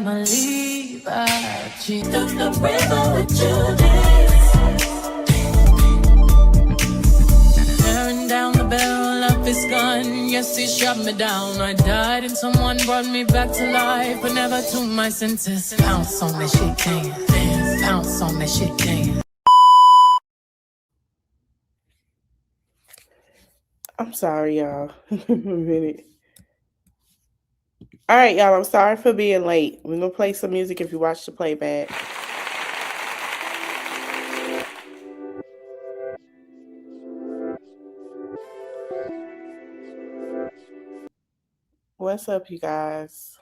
family, but she took the river with Judas. Tearing down the barrel of his gun, yes, he shot me down. I died and someone brought me back to life, but never to my senses. Pounce on that shit, can pounce on that shit, can. I'm sorry, y'all. A minute. All right, y'all. I'm sorry for being late. We're gonna play some music if you watch the playback. What's up, you guys?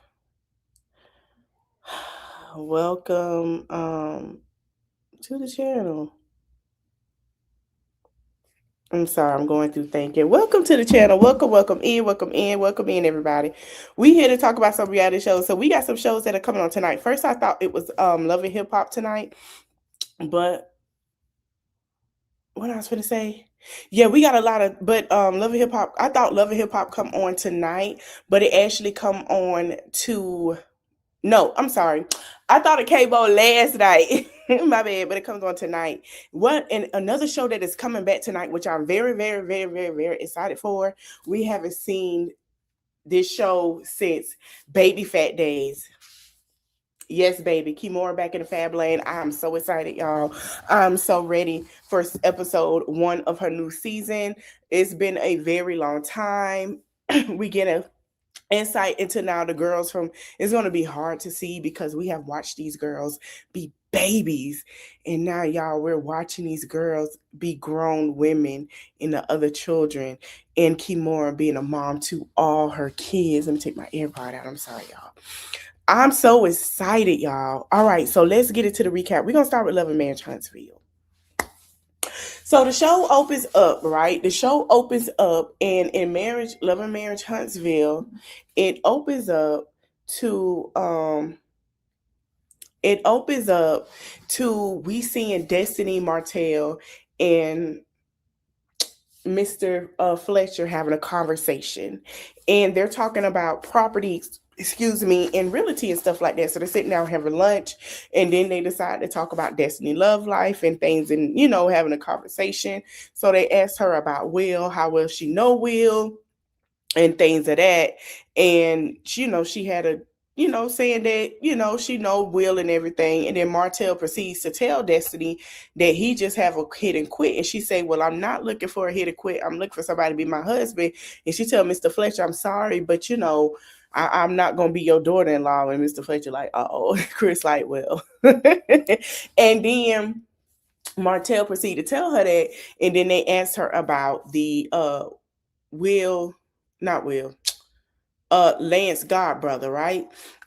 Welcome to the channel. I'm sorry, I'm going through thinking. Welcome to the channel. Welcome in, everybody. We here to talk about some reality shows. So we got some shows that are coming on tonight. First, I thought it was Love and Hip Hop tonight, but what I was going to say, yeah, we got a lot of, but Love and Hip Hop. I thought Love and Hip Hop come on tonight, but it actually come on to. No, I'm sorry. I thought it came on last night. My bad, but it comes on tonight. And another show that is coming back tonight, which I'm very, very, very, very, very excited for. We haven't seen this show since Baby Fat days. Yes, baby. Kimora back in the Fab Lane. I'm so excited, y'all. I'm so ready for episode 1 of her new season. It's been a very long time. We get a insight into now the girls from. It's going to be hard to see because we have watched these girls be babies, and now y'all, we're watching these girls be grown women and the other children, and Kimora being a mom to all her kids. Let me take my AirPod out. I'm sorry, y'all. I'm so excited, y'all. All right, so let's get into the recap. We're gonna start with Love and Marriage Huntsville. So the show opens up, right? The show opens up, and in Love and Marriage Huntsville, it opens up to we seeing Destiny Martell and Mr. Fletcher having a conversation, and they're talking about properties, and realty and stuff like that. So they're sitting down having lunch, and then they decide to talk about Destiny love life and things, and having a conversation. So they asked her about Will, how well she know Will, and things of that. And she had a saying that, she know Will and everything. And then Martell proceeds to tell Destiny that he just have a hit and quit. And she say, well, I'm not looking for a hit and quit. I'm looking for somebody to be my husband. And she tell Mr. Fletcher, I'm sorry, but I'm not going to be your daughter-in-law. And Mr. Fletcher like, Chris like, well. And then Martell proceeded to tell her that. And then they asked her about the Lance Godbrother, right?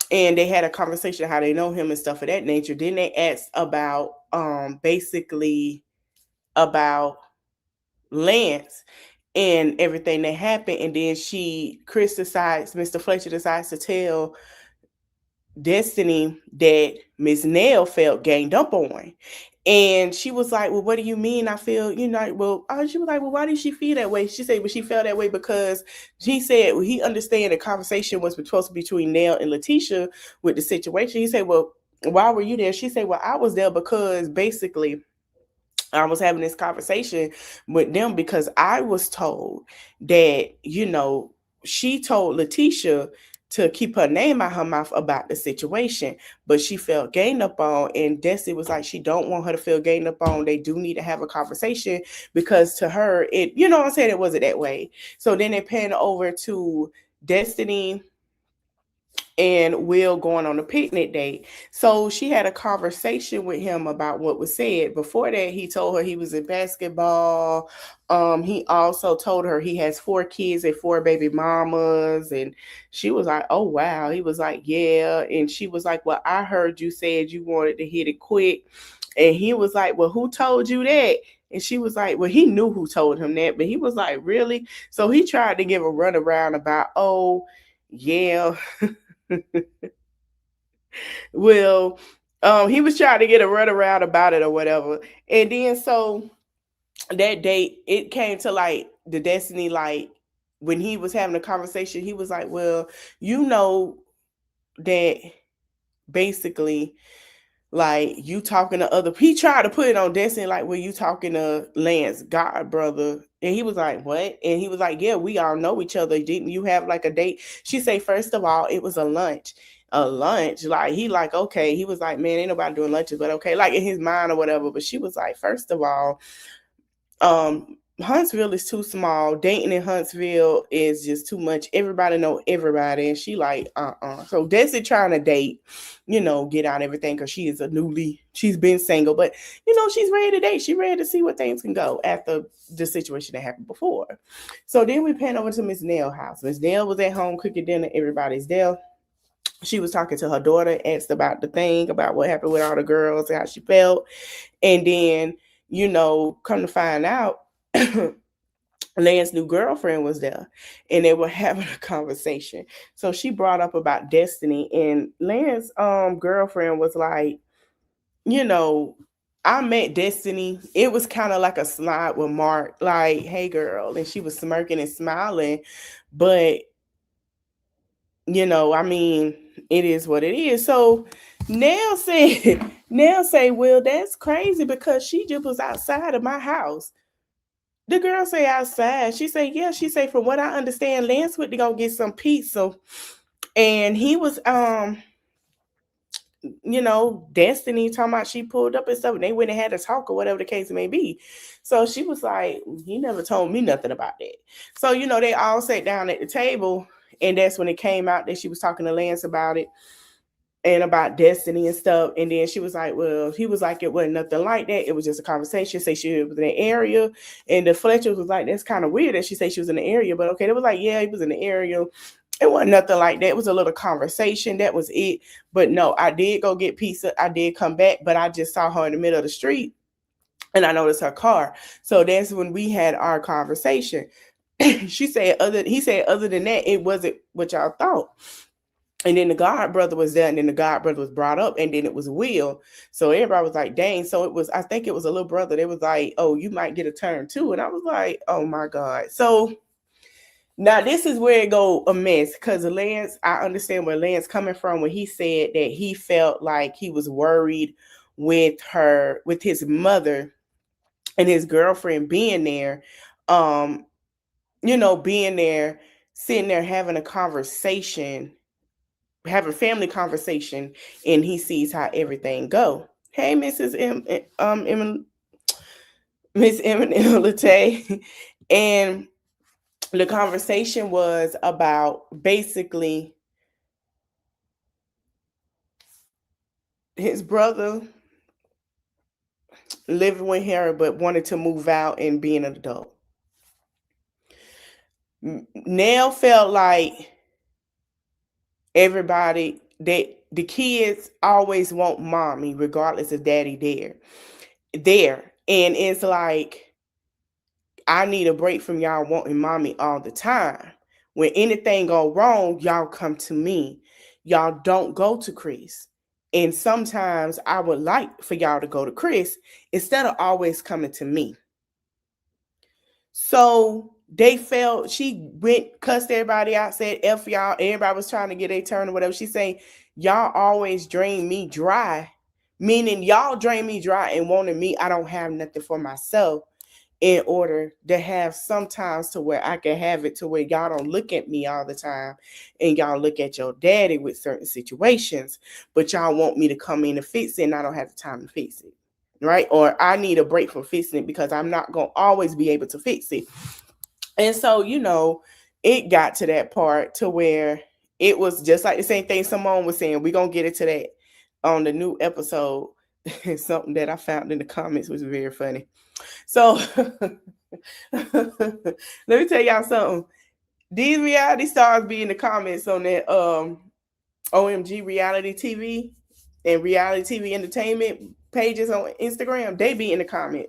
And they had a conversation how they know him and stuff of that nature. Then they asked about basically about Lance and everything that happened. And then Mr. Fletcher decides to tell Destiny that Miss Nell felt ganged up on. And she was like, well, what do you mean? I feel, she was like, well, why did she feel that way? She said, well, she felt that way because he said, well, he understand the conversation was supposed to be between Nell and Letitia with the situation. He said, well, why were you there? She said, well, I was there because basically I was having this conversation with them because I was told that, she told Letitia to keep her name out her mouth about the situation, but she felt gained up on, and Destiny was like, she don't want her to feel gained up on. They do need to have a conversation because to her, it, what I'm saying, it wasn't that way. So then they pan over to Destiny and Will going on a picnic date. So she had a conversation with him about what was said. Before that, he told her he was in basketball. He also told her he has 4 kids and 4 baby mamas. And she was like, oh, wow. He was like, yeah. And she was like, well, I heard you said you wanted to hit it quick. And he was like, well, who told you that? And she was like, well, he knew who told him that. But he was like, really? So he tried to give a runaround about, oh, yeah. Well, he was trying to get a runaround about it or whatever. And then so that date, it came to like the Destiny, like when he was having a conversation, he was like, well, that basically, like, you talking to other, he tried to put it on Destiny, like, well, you talking to Lance, God brother. And he was like, what? And he was like, yeah, we all know each other. Didn't you have like a date? She say, first of all, it was a lunch. A lunch. Like, he like, okay. He was like, man, ain't nobody doing lunches, but okay. Like, in his mind or whatever. But she was like, first of all, Huntsville is too small. Dating in Huntsville is just too much. Everybody know everybody. And she like, So Desi trying to date, get out everything, because she's been single, but she's ready to date. She's ready to see what things can go after the situation that happened before. So then we pan over to Miss Nell's house. Miss Nell was at home cooking dinner. Everybody's there. She was talking to her daughter, asked about the thing, about what happened with all the girls and how she felt. And then, come to find out, Lance's new girlfriend was there, and they were having a conversation. So she brought up about Destiny, and Lance's girlfriend was like, I met Destiny. It was kind of like a slide with Mark, like, hey girl. And she was smirking and smiling. But, I mean, it is what it is. So Nell say, well, that's crazy, because she just was outside of my house. The girl say outside. She say, yeah. She say, from what I understand, Lance went to go get some pizza, and he was Destiny talking about she pulled up and stuff, and they went and had a talk or whatever the case may be. So she was like, he never told me nothing about that. So they all sat down at the table, and that's when it came out that she was talking to Lance about it, and about Destiny and stuff. And then she was like, well, he was like, it wasn't nothing like that. It was just a conversation. Say she was in the area. And the Fletcher was like, that's kind of weird that she said she was in the area. But okay, they was like, yeah, he was in the area. It wasn't nothing like that. It was a little conversation. That was it. But no, I did go get pizza. I did come back, but I just saw her in the middle of the street, and I noticed her car. So that's when we had our conversation. He said, other than that, it wasn't what y'all thought. And then the God brother was there, and then the God brother was brought up, and then it was Will. So everybody was like, dang. So I think it was a little brother. They was like, oh, you might get a turn too. And I was like, oh my God. So now this is where it go a mess, because Lance, I understand where Lance coming from when he said that he felt like he was worried with his mother and his girlfriend being there, being there, sitting there having a conversation, have a family conversation, and he sees how everything go. Hey, Miss Eminem Latte. And the conversation was about basically his brother living with her but wanted to move out and being an adult. Nell felt like everybody, that the kids always want mommy regardless of daddy there. And it's like, I need a break from y'all wanting mommy all the time. When anything go wrong, y'all come to me. Y'all don't go to Chris. And sometimes I would like for y'all to go to Chris instead of always coming to me. So they felt, she went, cussed everybody out, said F y'all. Everybody was trying to get a turn or whatever. She saying, y'all always drain me dry. Meaning y'all drain me dry and wanting me. I don't have nothing for myself, in order to have sometimes to where I can have it to where y'all don't look at me all the time, and y'all look at your daddy with certain situations, but y'all want me to come in and fix it, and I don't have the time to fix it, right? Or I need a break from fixing it because I'm not going to always be able to fix it. And so, it got to that part to where it was just like the same thing Simone was saying. We're going to get into that on the new episode. Something that I found in the comments was very funny. So let me tell y'all something. These reality stars be in the comments on that OMG reality TV and reality TV entertainment pages on Instagram. They be in the comment,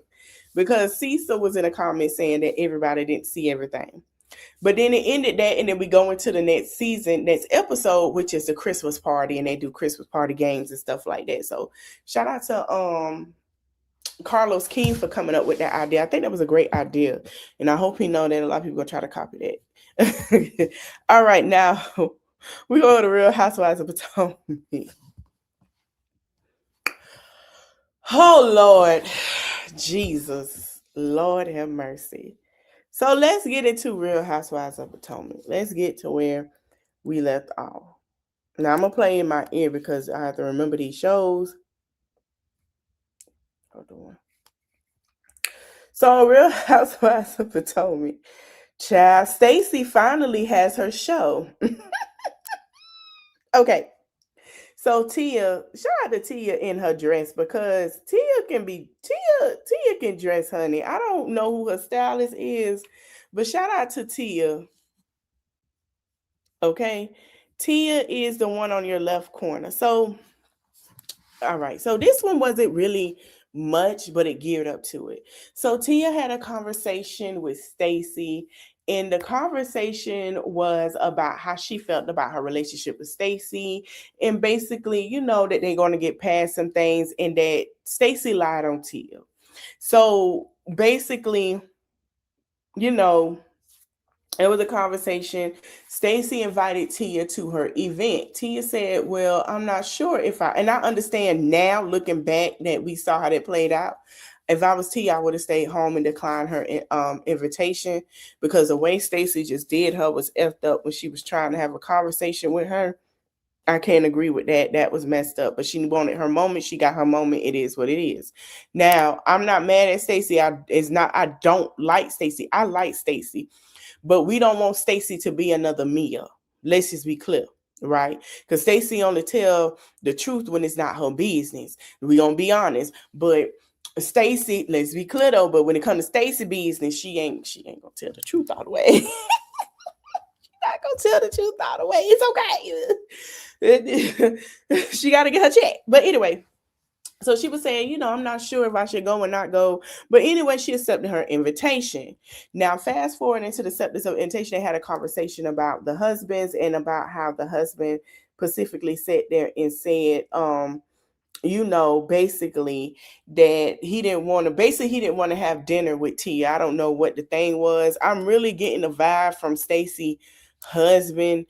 because Cecil was in a comment saying that everybody didn't see everything. But then it ended that, and then we go into the next episode, which is the Christmas party, and they do Christmas party games and stuff like that. So shout out to Carlos King for coming up with that idea. I think that was a great idea, and I hope he know that a lot of people gonna try to copy that. All right, now we go to the Real Housewives of Potomac. Oh Lord, Jesus, Lord have mercy. So let's get into Real Housewives of Potomac. Let's get to where we left off. Now I'm gonna play in my ear because I have to remember these shows. Hold on. So Real Housewives of Potomac. Child, Stacey finally has her show. Okay. So Tia, shout out to Tia in her dress because Tia can dress, honey. I don't know who her stylist is, but shout out to Tia. Okay. Tia is the one on your left corner. So all right. So this one wasn't really much, but it geared up to it. So Tia had a conversation with Stacey, and the conversation was about how she felt about her relationship with Stacey, and basically, that they're going to get past some things, and that Stacey lied on Tia. So basically, you know, it was a conversation. Stacey invited Tia to her event. Tia said, well, I'm not sure and I understand now, looking back, that we saw how that played out. If I was Tia, I would have stayed home and declined her invitation, because the way Stacey just did her was effed up when she was trying to have a conversation with her. I can't agree with that. That was messed up. But she wanted her moment. She got her moment. It is what it is. Now, I'm not mad at Stacey. I don't like Stacey. I like Stacey. But we don't want Stacey to be another Mia. Let's just be clear, right? Because Stacey only tell the truth when it's not her business. We gonna be honest. But Stacey, let's be clear though. But when it comes to Stacey business, she ain't gonna tell the truth all the way. She's not gonna tell the truth all the way. It's okay. She got to get her check. But anyway. So she was saying, I'm not sure if I should go or not go. But anyway, she accepted her invitation. Now, fast forward into the acceptance of invitation, they had a conversation about the husbands and about how the husband specifically sat there and said, basically that he didn't want to have dinner with Tia. I don't know what the thing was. I'm really getting a vibe from Stacey husband.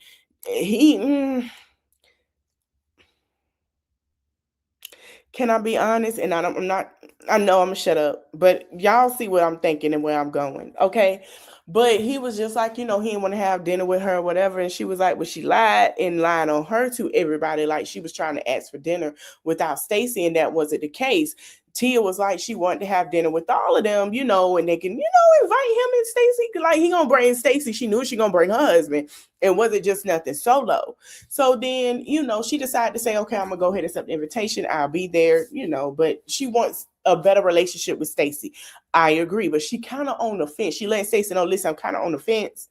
Can I be honest? And I know I'm gonna shut up, but y'all see what I'm thinking and where I'm going. Okay. But he was just like, he didn't want to have dinner with her or whatever. And she was like, well, she lied on her to everybody. Like she was trying to ask for dinner without Stacey, and that wasn't the case. Tia was like, she wanted to have dinner with all of them, and they can, invite him and Stacey. Like he gonna bring Stacey. She knew she gonna bring her husband. It wasn't just nothing solo. So then, she decided to say, okay, I'm gonna go ahead and accept the invitation. I'll be there, but she wants a better relationship with Stacey. I agree, but she kind of on the fence. She let Stacey know, listen, I'm kind of on the fence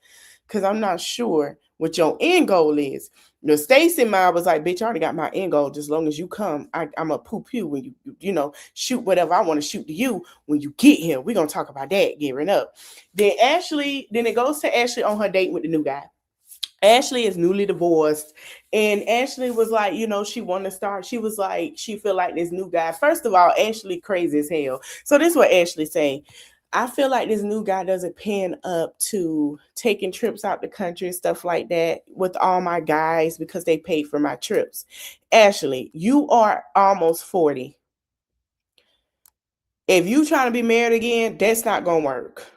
because I'm not sure what your end goal is. Stacey mom was like, bitch, I already got my end goal. Just as long as you come, I'm a poo-poo when you shoot whatever I want to shoot to you when you get here. We're going to talk about that gearing up. Then it goes to Ashley on her date with the new guy. Ashley is newly divorced, and Ashley was like, she wanted to start. She was like, she feel like this new guy. First of all, Ashley crazy as hell. So this is what Ashley say. I feel like this new guy doesn't pan up to taking trips out the country and stuff like that with all my guys because they paid for my trips. Ashley, you are almost 40. If you trying to be married again, that's not going to work.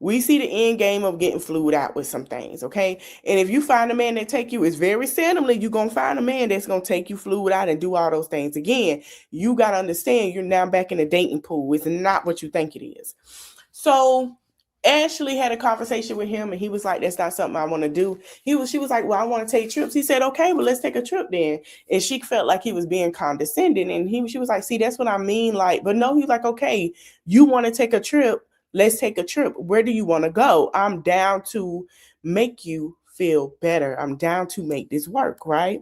We see the end game of getting flued out with some things, okay? And if you find a man that take you, it's very seldomly you're going to find a man that's going to take you flued out and do all those things. Again, you got to understand you're now back in the dating pool. It's not what you think it is. So Ashley had a conversation with him and he was like, that's not something I want to do. She was like, well, I want to take trips. He said, okay, well, let's take a trip then. And she felt like he was being condescending. And she was like, see, that's what I mean. Like, but no, he's like, okay, you want to take a trip. Let's take a trip. Where do you want to go? I'm down to make you feel better. I'm down to make this work, right?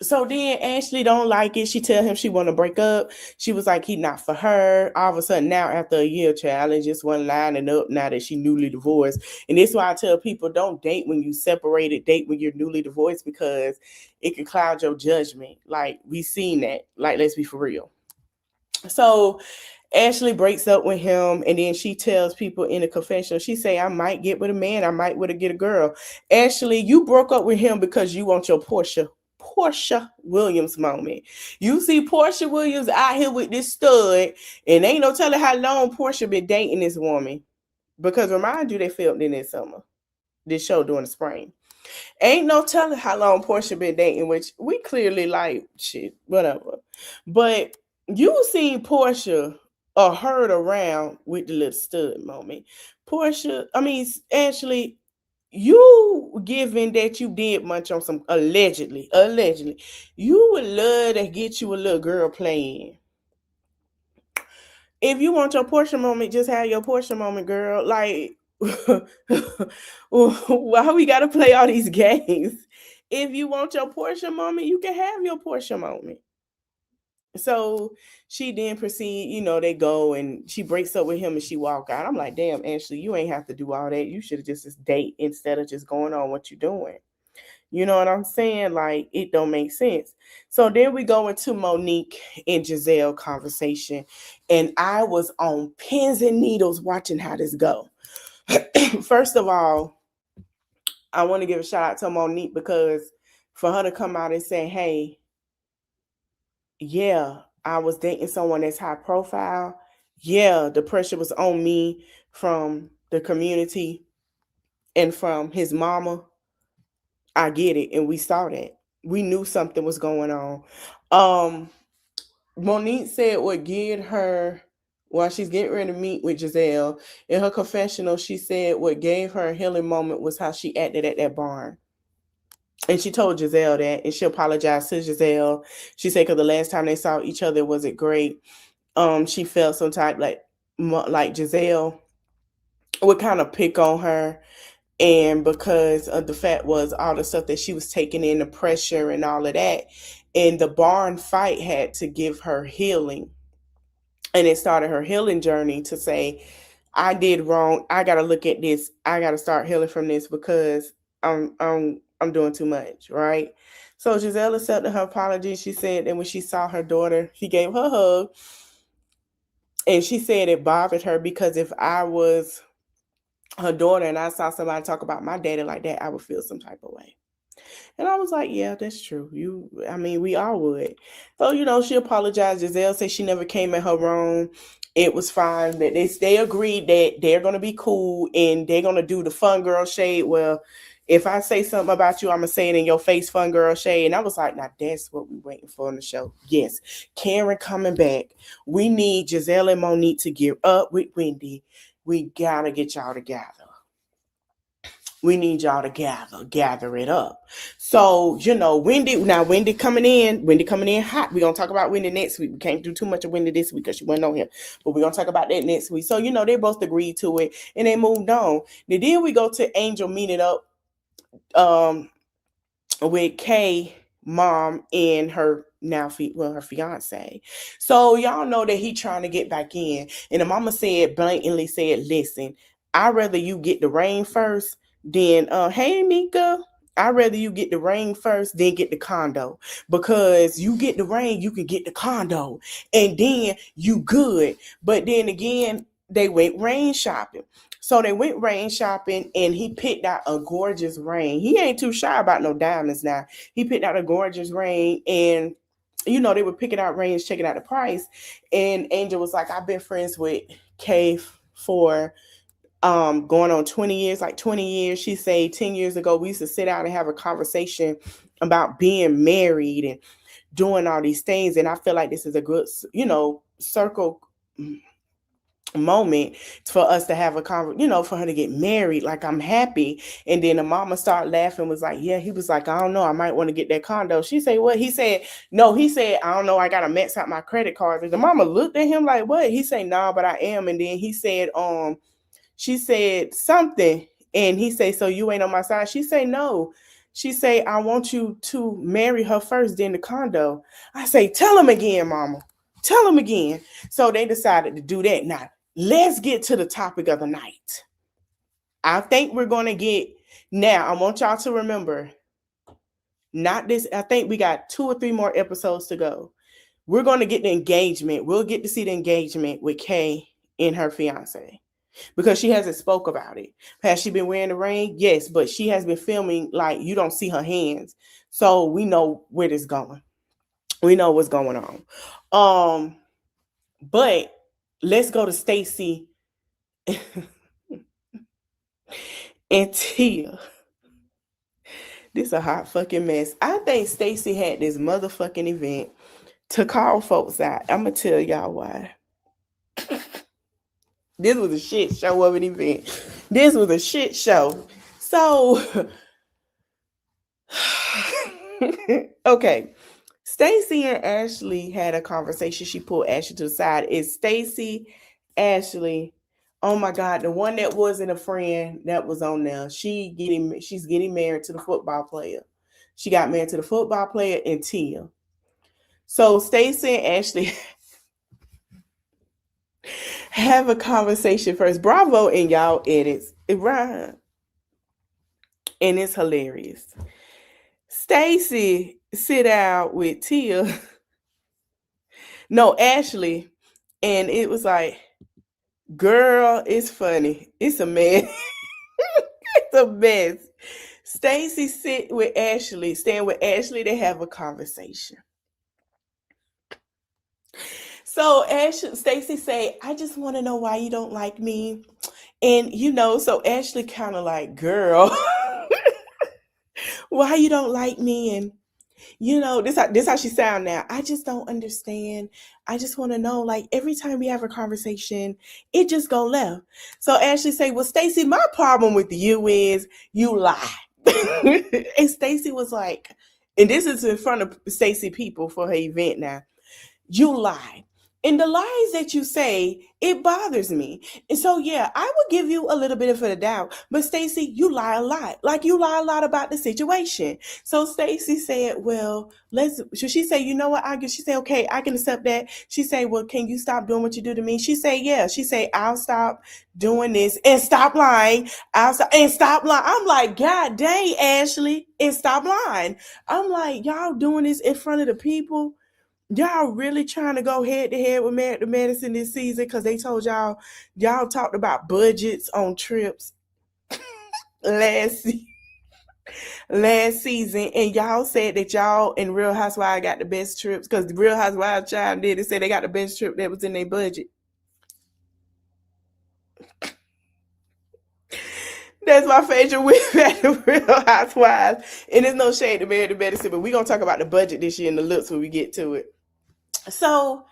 So then Ashley don't like it. She tell him she want to break up. She was like, he not for her. All of a sudden now, after a year, challenge just one lining up now that she newly divorced. And this is why I tell people, don't date when you separated, date when you're newly divorced, because it can cloud your judgment. Like we seen that. Like, let's be for real. So Ashley breaks up with him, and then she tells people in a confessional, she say, I might get a girl. Ashley, you broke up with him because you want your Portia Portia Williams moment. You see Portia Williams out here with this stud, and ain't no telling how long Portia been dating this woman. Because remind you, they filmed in this summer, this show during the spring. Ain't no telling how long Portia been dating, which we clearly like shit, whatever. But you seen Portia or heard around with the little stud moment. Portia, I mean, Ashley, you given that you did munch on some allegedly, you would love to get you a little girl playing. If you want your Portia moment, just have your Portia moment, girl. Like, why we gotta play all these games? If you want your Portia moment, you can have your Portia moment. So she then proceed, they go and she breaks up with him and she walk out. I'm like, damn, Ashley, you ain't have to do all that. You should have just date instead of just going on what you're doing. You know what I'm saying? Like, it don't make sense. So then we go into Monique and Giselle conversation. And I was on pins and needles watching how this go. First of all, I want to give a shout out to Monique because for her to come out and say, hey, yeah, I was dating someone that's high profile. Yeah, the pressure was on me from the community and from his mama. I get it. And we saw that. We knew something was going on. Monique said what geared her while she's getting ready to meet with Giselle. In her confessional, she said what gave her a healing moment was how she acted at that barn. And she told Giselle that, and she apologized to Giselle. She said because the last time they saw each other wasn't great. She felt some type like Giselle would kind of pick on her. And because of the fact was all the stuff that she was taking in, the pressure and all of that. And the barn fight had to give her healing. And it started her healing journey to say, I did wrong. I got to look at this. I got to start healing from this because I'm doing too much, right? So Giselle accepted her apology. She said that when she saw her daughter, she gave her a hug. And she said it bothered her because if I was her daughter and I saw somebody talk about my daddy like that, I would feel some type of way. And I was like, yeah, that's true. We all would. So, she apologized. Giselle said she never came in her room. It was fine. That they agreed that they're going to be cool and they're going to do the fun girl shade. Well, if I say something about you, I'm going to say it in your face, fun girl shade. And I was like, now that's what we're waiting for on the show. Yes, Karen coming back. We need Giselle and Monique to gear up with Wendy. We got to get y'all together. We need y'all to gather it up. So, Wendy coming in hot. We're going to talk about Wendy next week. We can't do too much of Wendy this week because she wasn't on here. But we're going to talk about that next week. So, they both agreed to it and they moved on. Then we go to Angel meeting up with Kay mom and her her fiance. So y'all know that he trying to get back in. And the mama blatantly said, listen, I'd rather you get the ring first than, hey, Mika, I'd rather you get the ring first than get the condo. Because you get the ring, you can get the condo. And then you good. But then again, they went ring shopping. So they went ring shopping and he picked out a gorgeous ring. He ain't too shy about no diamonds now. He picked out a gorgeous ring and, they were picking out rings, checking out the price. And Angel was like, I've been friends with Kay for going on 20 years, like 20 years. She said 10 years ago, we used to sit down and have a conversation about being married and doing all these things. And I feel like this is a good, circle moment for us to have a conversation, for her to get married. Like, I'm happy. And then the mama started laughing, was like, yeah, he was like, I don't know, I might want to get that condo. She said, what? He said, no, I don't know, I gotta max out my credit card. And the mama looked at him like, what? He said, no, but I am. And then he said, she said something, and he said, so you ain't on my side? She said, no. She say, I want you to marry her first, then the condo. I say, tell him again, mama. Tell him again. So they decided to do that. Now, let's get to the topic of the night. I think we're going to get, now I want y'all to remember, not this, I think we got 2 or 3 more episodes to go. We're going to get the engagement. We'll get to see the engagement with Kay and her fiance. because she hasn't spoke about it. Has she been wearing the ring? Yes, but she has been filming like you don't see her hands, so we know where this going. We know what's going on. But let's go to Stacey and Tia. This a hot fucking mess. I think Stacey had this motherfucking event to call folks out. I'm gonna tell y'all why. This was a shit show of an event. This was a shit show. So, okay. Stacey and Ashley had a conversation. She pulled Ashley to the side. Is Stacey, Ashley, oh my God, the one that wasn't a friend that was on there. She's getting married to the football player. She got married to the football player and Tia. So Stacey and Ashley have a conversation first. Bravo in y'all edits. It rhymes. And it's hilarious. Stacey sit out with Tia. No, Ashley. And it was like, girl, it's funny. It's a mess. It's a mess. Stacey staying with Ashley. They have a conversation. So Stacey say, I just want to know why you don't like me. And so Ashley kind of like, girl, why you don't like me? And this how she sound now. I just don't understand. I just want to know, like, every time we have a conversation, it just go left. So Ashley say, well, Stacey, my problem with you is you lie. And Stacey was like, and this is in front of Stacey people for her event now. You lie. And the lies that you say, it bothers me. And so, yeah, I would give you a little bit of a doubt. But Stacey, you lie a lot. Like, you lie a lot about the situation. So Stacey said, well, should she say, you know what? She said, okay, I can accept that. She said, well, can you stop doing what you do to me? She said, yeah. She said, I'll stop doing this and stop lying. Stop lying. I'm like, God dang, Ashley, and stop lying. I'm like, y'all doing this in front of the people? Y'all really trying to go head to head with Married to Medicine this season because they told y'all talked about budgets on trips last season, and y'all said that y'all and Real Housewives got the best trips because the Real Housewives child did. They said they got the best trip that was in their budget. That's my favorite with at the Real Housewives, and there's no shade to Married to Medicine, but we're gonna talk about the budget this year and the looks when we get to it. So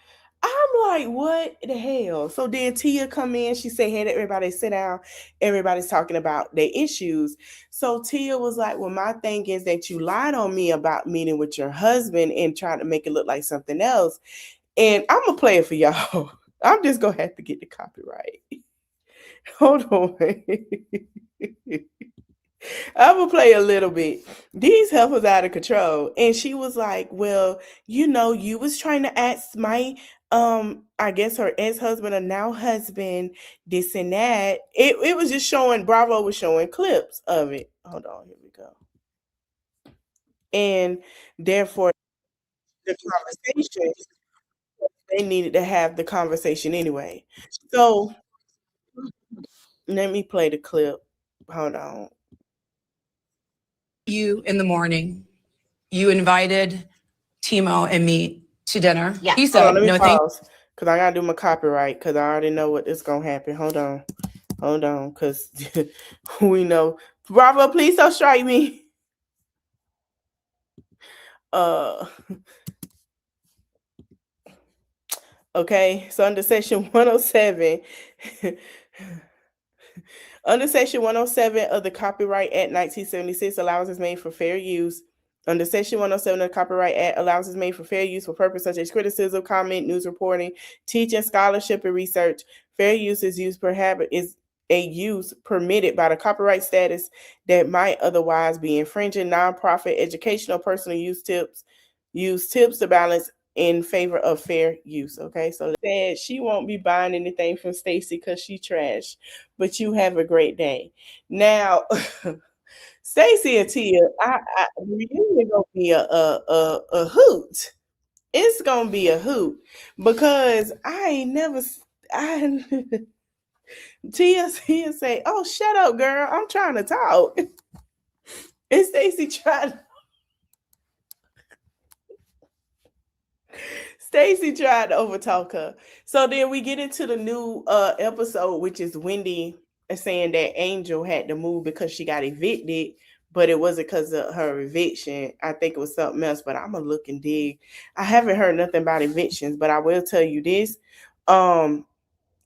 I'm like, what the hell? So then Tia come in. She said, hey, everybody sit down. Everybody's talking about their issues. So Tia was like, well, my thing is that you lied on me about meeting with your husband and trying to make it look like something else. And I'm going to play it for y'all. I'm just going to have to get the copyright. Hold on. I'm gonna play a little bit. These heifers out of control. And she was like, well, you was trying to ask my I guess her ex-husband or now husband this and that. It was just showing, Bravo was showing clips of it. Hold on, here we go. And therefore the conversation, they needed to have the conversation anyway. So let me play the clip. Hold on. You in the morning, you invited Timo and me to dinner. Yeah. He said, let me no, pause because I gotta do my copyright because I already know what is gonna happen. Hold on, because we know. Bravo, please don't strike me. Okay, so under section 107. Under Section 107 of the Copyright Act 1976, allowances made for fair use. Under Section 107 of the Copyright Act, allowances made for fair use for purposes such as criticism, comment, news reporting, teaching, scholarship, and research. Fair use is a use permitted by the copyright status that might otherwise be infringing. Nonprofit, educational, personal use tips to balance in favor of fair use. Okay, so said she won't be buying anything from Stacey because she trash. But you have a great day. Now, Stacey and Tia, I reunion gonna be a hoot. It's gonna be a hoot because I Tia say, "Oh, shut up, girl. I'm trying to talk." And Stacy tried to overtalk her. So then we get into the new episode, which is Wendy saying that Angel had to move because she got evicted, but it wasn't because of her eviction. I think it was something else, but I'm gonna look and dig. I haven't heard nothing about evictions, but I will tell you this. Um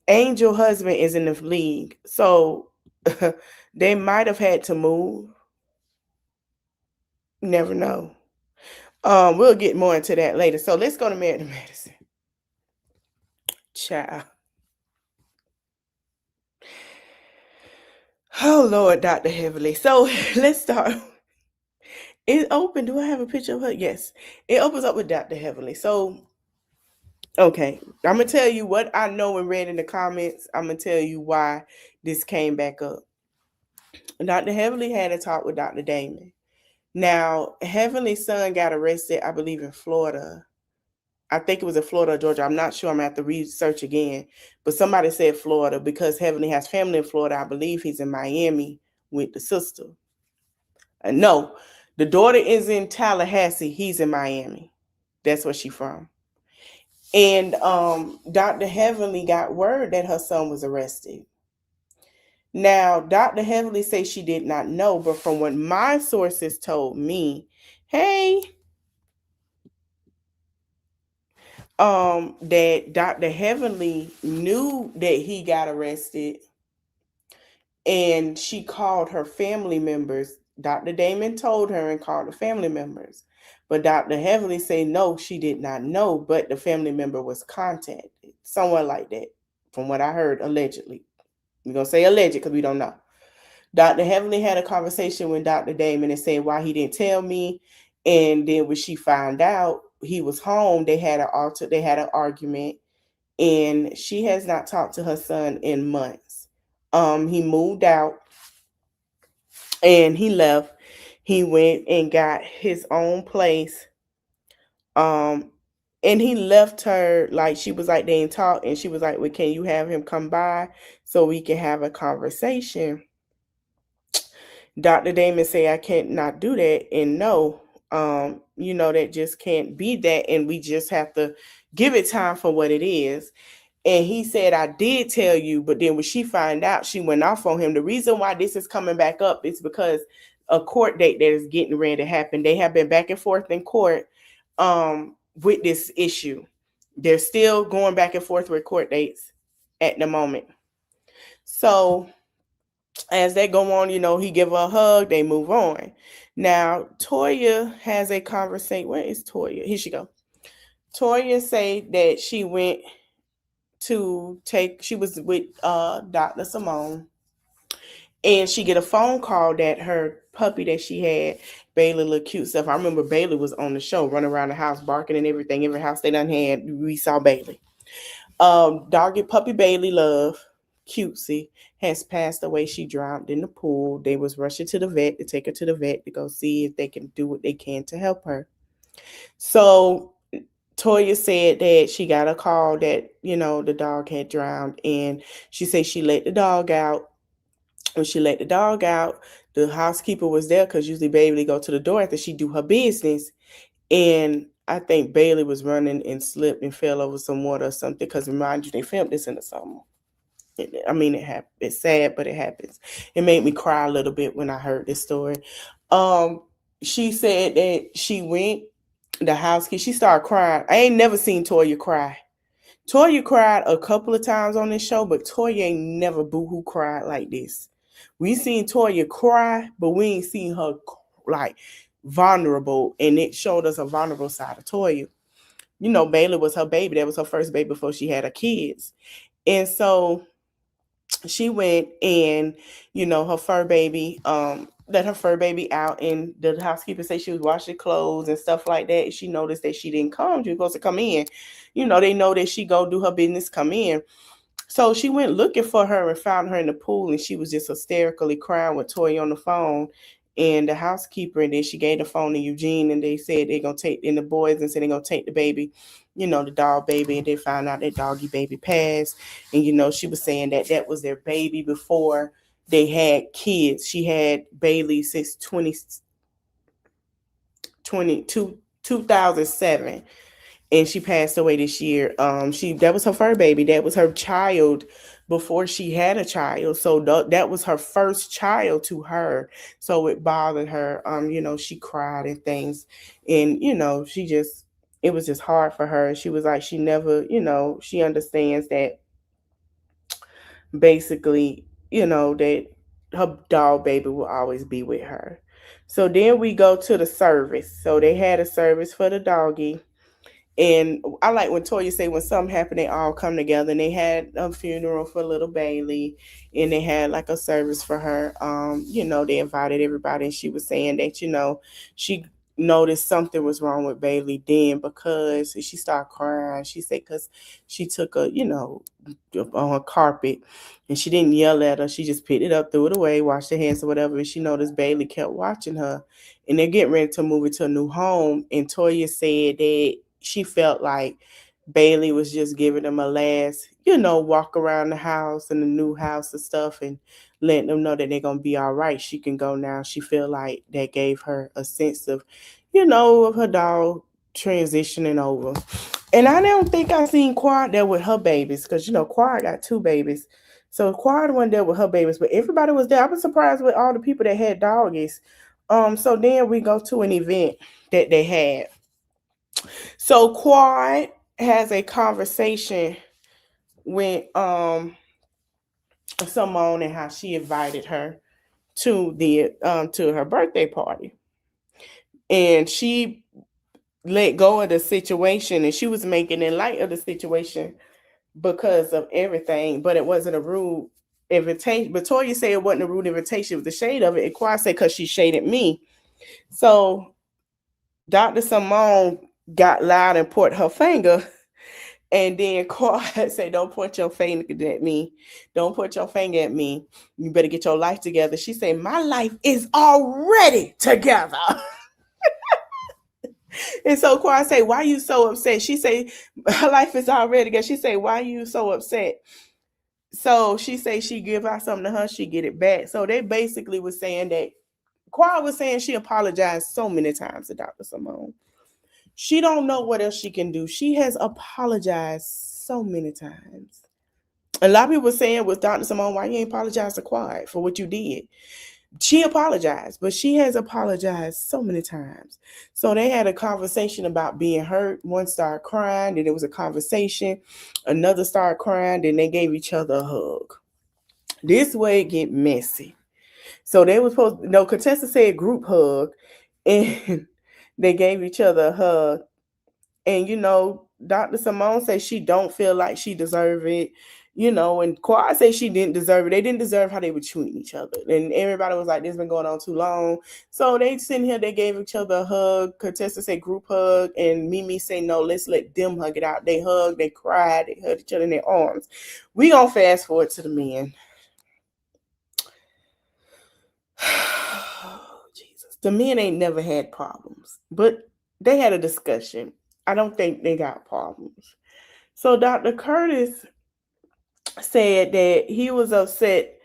Angel husband is in the league. So they might have had to move. Never know. We'll get more into that later. So let's go to Married to Medicine. Child. Oh Lord, Dr. Heavenly. So let's start. It opened. Do I have a picture of her? Yes. It opens up with Dr. Heavenly. So okay. I'm gonna tell you what I know and read in the comments. I'm gonna tell you why this came back up. Dr. Heavenly had a talk with Dr. Damon. Now, Heavenly's son got arrested, I believe, in Florida. I think it was in Florida or Georgia. I'm not sure. I'm going to have to research again. But somebody said Florida because Heavenly has family in Florida. I believe he's in Miami with the sister. No, the daughter is in Tallahassee. He's in Miami. That's where she's from. And Dr. Heavenly got word that her son was arrested. Now, Dr. Heavenly says she did not know, but from what my sources told me, hey, that Dr. Heavenly knew that he got arrested, and she called her family members. Dr. Damon told her and called the family members. But Dr. Heavenly said no, she did not know, but the family member was contacted. Someone like that, from what I heard, allegedly. We're going to say alleged because we don't know. Dr. Heavenly had a conversation with Dr. Damon and said why he didn't tell me. And then when she found out he was home, they had an argument, and she has not talked to her son in months. He moved out and he left. He went and got his own place. And he left her, like, she was like, they ain't talk, and she was like, well, can you have him come by so we can have a conversation? Dr. Damon say I can't not do that, and no, that just can't be that, and we just have to give it time for what it is. And he said, I did tell you, but then when she found out, she went off on him. The reason why this is coming back up is because a court date that is getting ready to happen. They have been back and forth in court with this issue. They're still going back and forth with court dates at the moment. So as they go on, he give her a hug, they move on. Now, Toya has a conversation. Where is Toya? Here she go. Toya say that she went she was with Dr. Simone, and she get a phone call that her puppy that she had, Bailey, look cute stuff. I remember Bailey was on the show, running around the house, barking and everything. Every house they done had, we saw Bailey. Doggy puppy Bailey Love, cutesy, has passed away. She drowned in the pool. They was rushing to the vet to take her to the vet to go see if they can do what they can to help her. So Toya said that she got a call that, the dog had drowned, and she said she let the dog out. When she let the dog out, the housekeeper was there because usually Bailey go to the door after she do her business. And I think Bailey was running and slipped and fell over some water or something, because remind you, they filmed this in the summer. I mean, it happened. It's sad, but it happens. It made me cry a little bit when I heard this story. She said that she went, the housekeeper, she started crying. I ain't never seen Toya cry. Toya cried a couple of times on this show, but Toya ain't never boo-hoo cried like this. We seen Toya cry, but we ain't seen her like vulnerable, and it showed us a vulnerable side of Toya. Bailey was her baby. That was her first baby before she had her kids. And so she went and, her fur baby, let her fur baby out, and the housekeeper said she was washing clothes and stuff like that. She noticed that she didn't come. She was supposed to come in. They know that she go do her business, come in. So she went looking for her and found her in the pool, and she was just hysterically crying with Toya on the phone. and the housekeeper, and then she gave the phone to Eugene, and they said they're gonna take, and the boys and said they're gonna take the baby, the dog baby, and they found out that doggy baby passed. And she was saying that that was their baby before they had kids. She had Bailey since 2007, and she passed away this year. That was her fur baby. That was her child before she had a child. So that was her first child to her. So it bothered her. She cried and things, and it was just hard for her. She was like, she never, she understands that basically, that her dog baby will always be with her. So then we go to the service. So they had a service for the doggy. And I like when Toya say when something happened, they all come together, and they had a funeral for little Bailey, and they had like a service for her. They invited everybody, and she was saying that, she noticed something was wrong with Bailey then, because she started crying. She said because she took on her carpet, and she didn't yell at her. She just picked it up, threw it away, washed her hands or whatever. And she noticed Bailey kept watching her, and they're getting ready to move into a new home. And Toya said that she felt like Bailey was just giving them a last, walk around the house and the new house and stuff, and letting them know that they're going to be all right. She can go now. She felt like that gave her a sense of, of her dog transitioning over. And I don't think I seen Quad there with her babies, because, Quad got 2 babies. So Quad wasn't there with her babies, but everybody was there. I was surprised with all the people that had doggies. So then we go to an event that they had. So Quad has a conversation with Simone, and how she invited her to her birthday party. And she let go of the situation, and she was making it light of the situation because of everything, but it wasn't a rude invitation. But Toya said it wasn't a rude invitation, it was the shade of it. And Quad said because she shaded me. So Dr. Simone got loud and pointed her finger. And then Quad said, don't point your finger at me. Don't point your finger at me. You better get your life together. She said, my life is already together. And so Quad said, why are you so upset? She said, her life is already together. She said, why are you so upset? So she said she give out something to her, she get it back. So they basically was saying that Quad was saying she apologized so many times to Dr. Simone. She don't know what else she can do. She has apologized so many times. A lot of people were saying with Dr. Simone, why you ain't apologize to Quad for what you did? She apologized, but she has apologized so many times. So they had a conversation about being hurt. One started crying, then there was a conversation. Another started crying, then they gave each other a hug. This way it get messy. So they were supposed to, contestant said group hug, and they gave each other a hug. And, Dr. Simone says she don't feel like she deserved it, and Quad said she didn't deserve it. They didn't deserve how they were treating each other. And everybody was like, this has been going on too long. So they sitting here, they gave each other a hug. Contestant said group hug, and Mimi said, no, let's let them hug it out. They hugged, they cried, they hugged each other in their arms. We gonna fast forward to the men. Jesus. The men ain't never had problems, but they had a discussion. I don't think they got problems. So Dr. Curtis said that he was upset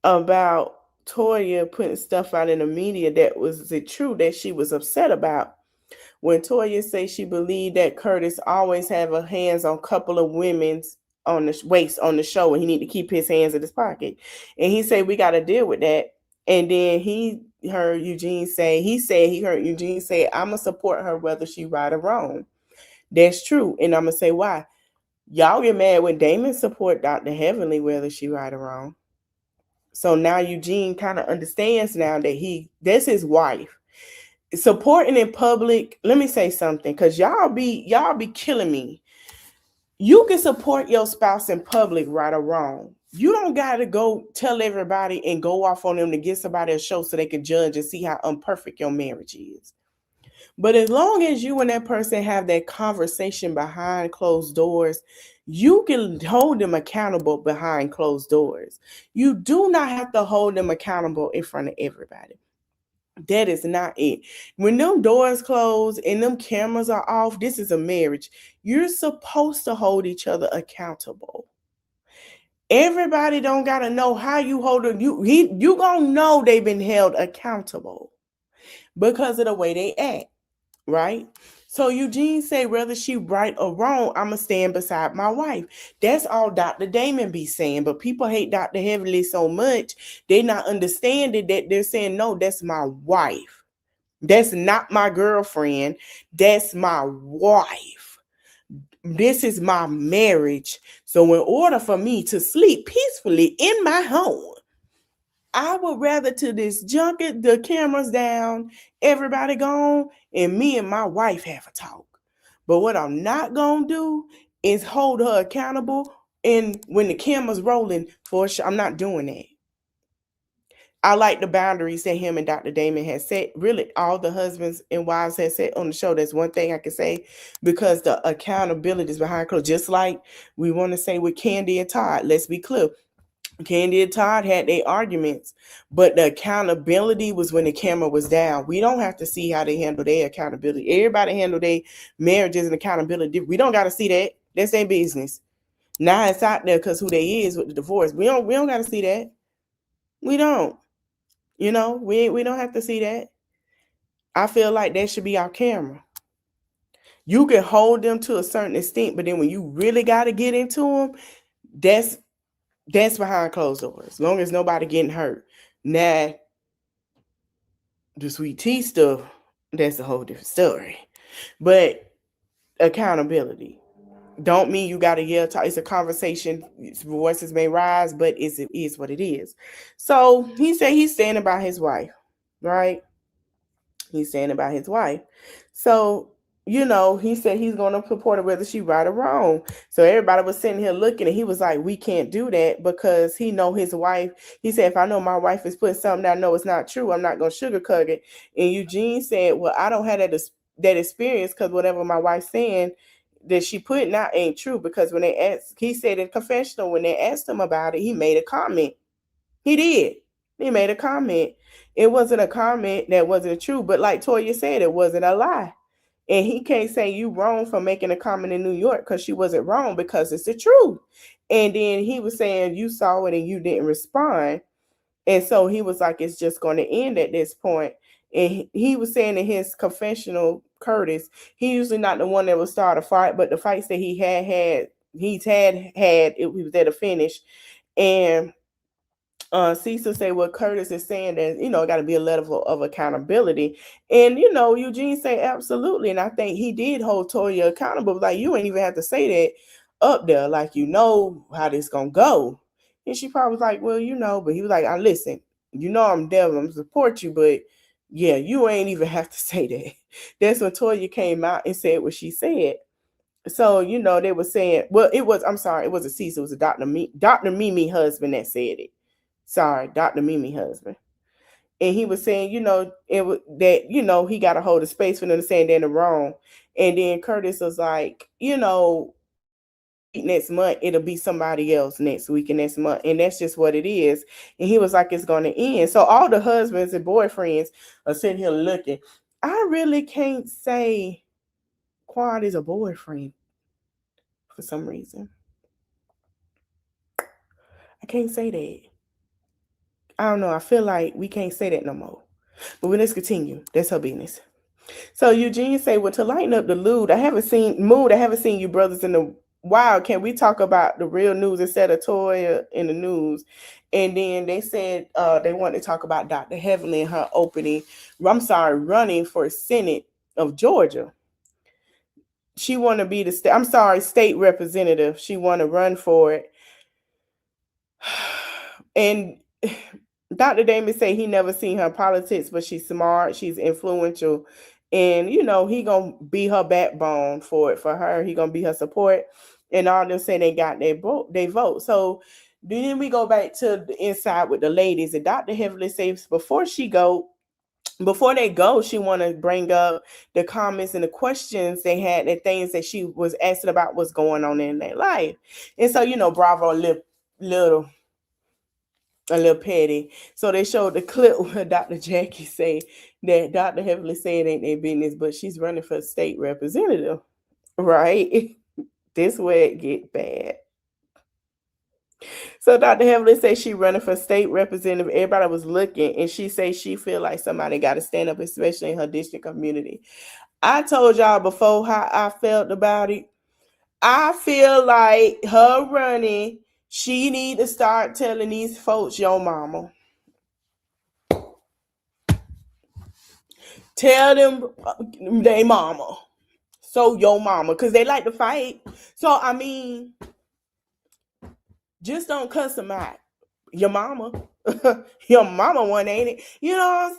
about Toya putting stuff out in the media that was it true that she was upset about. When Toya said she believed that Curtis always have a hands on a couple of women's on the waist on the show, and he need to keep his hands in his pocket. And he said we got to deal with that. And then he heard Eugene say, he heard Eugene say, I'm gonna support her whether she right or wrong. That's true. And I'm going to say why. Y'all get mad when Damon support Dr. Heavenly, whether she right or wrong. So now Eugene kind of understands now that that's his wife. Supporting in public, let me say something, because y'all be killing me. You can support your spouse in public, right or wrong. You don't got to go tell everybody and go off on them to get somebody a show so they can judge and see how imperfect your marriage is. But as long as you and that person have that conversation behind closed doors, you can hold them accountable behind closed doors. You do not have to hold them accountable in front of everybody. That is not it. When them doors close and them cameras are off, this is a marriage. You're supposed to hold each other accountable. Everybody don't gotta know how you hold them. You gonna know they've been held accountable because of the way they act, right? So Eugene say, whether she right or wrong, I'ma stand beside my wife. That's all Dr. Damon be saying. But people hate Dr. Heavenly so much, they not understanding that they're saying, no, that's my wife. That's not my girlfriend. That's my wife. This is my marriage. So in order for me to sleep peacefully in my home, I would rather to this junket, the cameras down, everybody gone, and me and my wife have a talk. But what I'm not gonna do is hold her accountable. And when the camera's rolling, for sure, I'm not doing that. I like the boundaries that him and Dr. Damon has set. Really, all the husbands and wives have set on the show. That's one thing I can say, because the accountability is behind closed. Just like we want to say with Candy and Todd. Let's be clear. Candy and Todd had their arguments, but the accountability was when the camera was down. We don't have to see how they handle their accountability. Everybody handle their marriages and accountability. We don't got to see that. That's their business. Now it's out there because who they is with the divorce. We don't got to see that. We don't. You know, we don't have to see that. I feel like that should be our camera. You can hold them to a certain extent, but then when you really got to get into them, that's behind closed doors. As long as nobody getting hurt. Now, the sweet tea stuff, that's a whole different story. But accountability don't mean you got to yell. It's a conversation. Voices may rise, but it is what it is. So he said he's standing by his wife, right? He's saying about his wife. So, you know, he said he's going to support her whether she right or wrong. So everybody was sitting here looking, and he was like, we can't do that because he know his wife. He said, if I know my wife is putting something that I know it's not true, I'm not going to sugarcoat it. And Eugene said, well, I don't have that experience because whatever my wife's saying that she putting out ain't true. Because when they asked, he said in confessional, when they asked him about it, he made a comment. He did. He made a comment. It wasn't a comment that wasn't true, but like Toya said, it wasn't a lie. And he can't say you wrong for making a comment in New York because she wasn't wrong because it's the truth. And then he was saying you saw it and you didn't respond. And so he was like, it's just going to end at this point. And he was saying in his confessional, Curtis, he usually not the one that would start a fight, but the fights that he's had, he was at a finish. And Cecil say, well, Curtis is saying that, you know, got to be a level of accountability. And, you know, Eugene say, absolutely. And I think he did hold Toya accountable. Like, you ain't even have to say that up there. Like, you know how this going to go. And she probably was like, well, you know, but he was like, listen, you know, I'm there. I'm going to support you. But yeah, you ain't even have to say that. That's when Toya came out and said what she said. So, you know, they were saying, well, it was a Cecil. It was a Dr. Mimi husband that said it. Sorry, Dr. Mimi husband. And he was saying, you know, that, you know, he got to hold a space for them to say they're in the wrong. And then Curtis was like, you know, next month, it'll be somebody else next week and next month. And that's just what it is. And he was like, it's going to end. So all the husbands and boyfriends are sitting here looking. I really can't say Quad is a boyfriend for some reason. I can't say that. I don't know. I feel like we can't say that no more. But let's continue. That's her business. So Eugene say, well, to lighten up the mood, I haven't seen you brothers in the wild. Can we talk about the real news instead of Toya in the news? And then they said they want to talk about Dr. Heavenly and her running for Senate of Georgia. She want to be state representative. She want to run for it. And Dr. Damon say he never seen her politics, but she's smart, she's influential, and you know he gonna be her backbone for her. He gonna be her support, and all them say they got their vote. So then we go back to the inside with the ladies, and Dr. Heavenly says before they go, she want to bring up the comments and the questions they had, the things that she was asking about what's going on in their life. And so, you know, Bravo little a little petty. So they showed the clip where Dr. Jackie say that Dr. Heavenly said ain't their business, but she's running for state representative, right? This where it get bad. So Dr. Heavenly say she running for state representative. Everybody was looking, and she say she feel like somebody got to stand up, especially in her district community. I told y'all before how I felt about it. I feel like her running, she need to start telling these folks, your mama. Tell them they mama. So your mama, because they like to fight. So, I mean, just don't cuss them out. Your mama. Your mama one, ain't it? You know,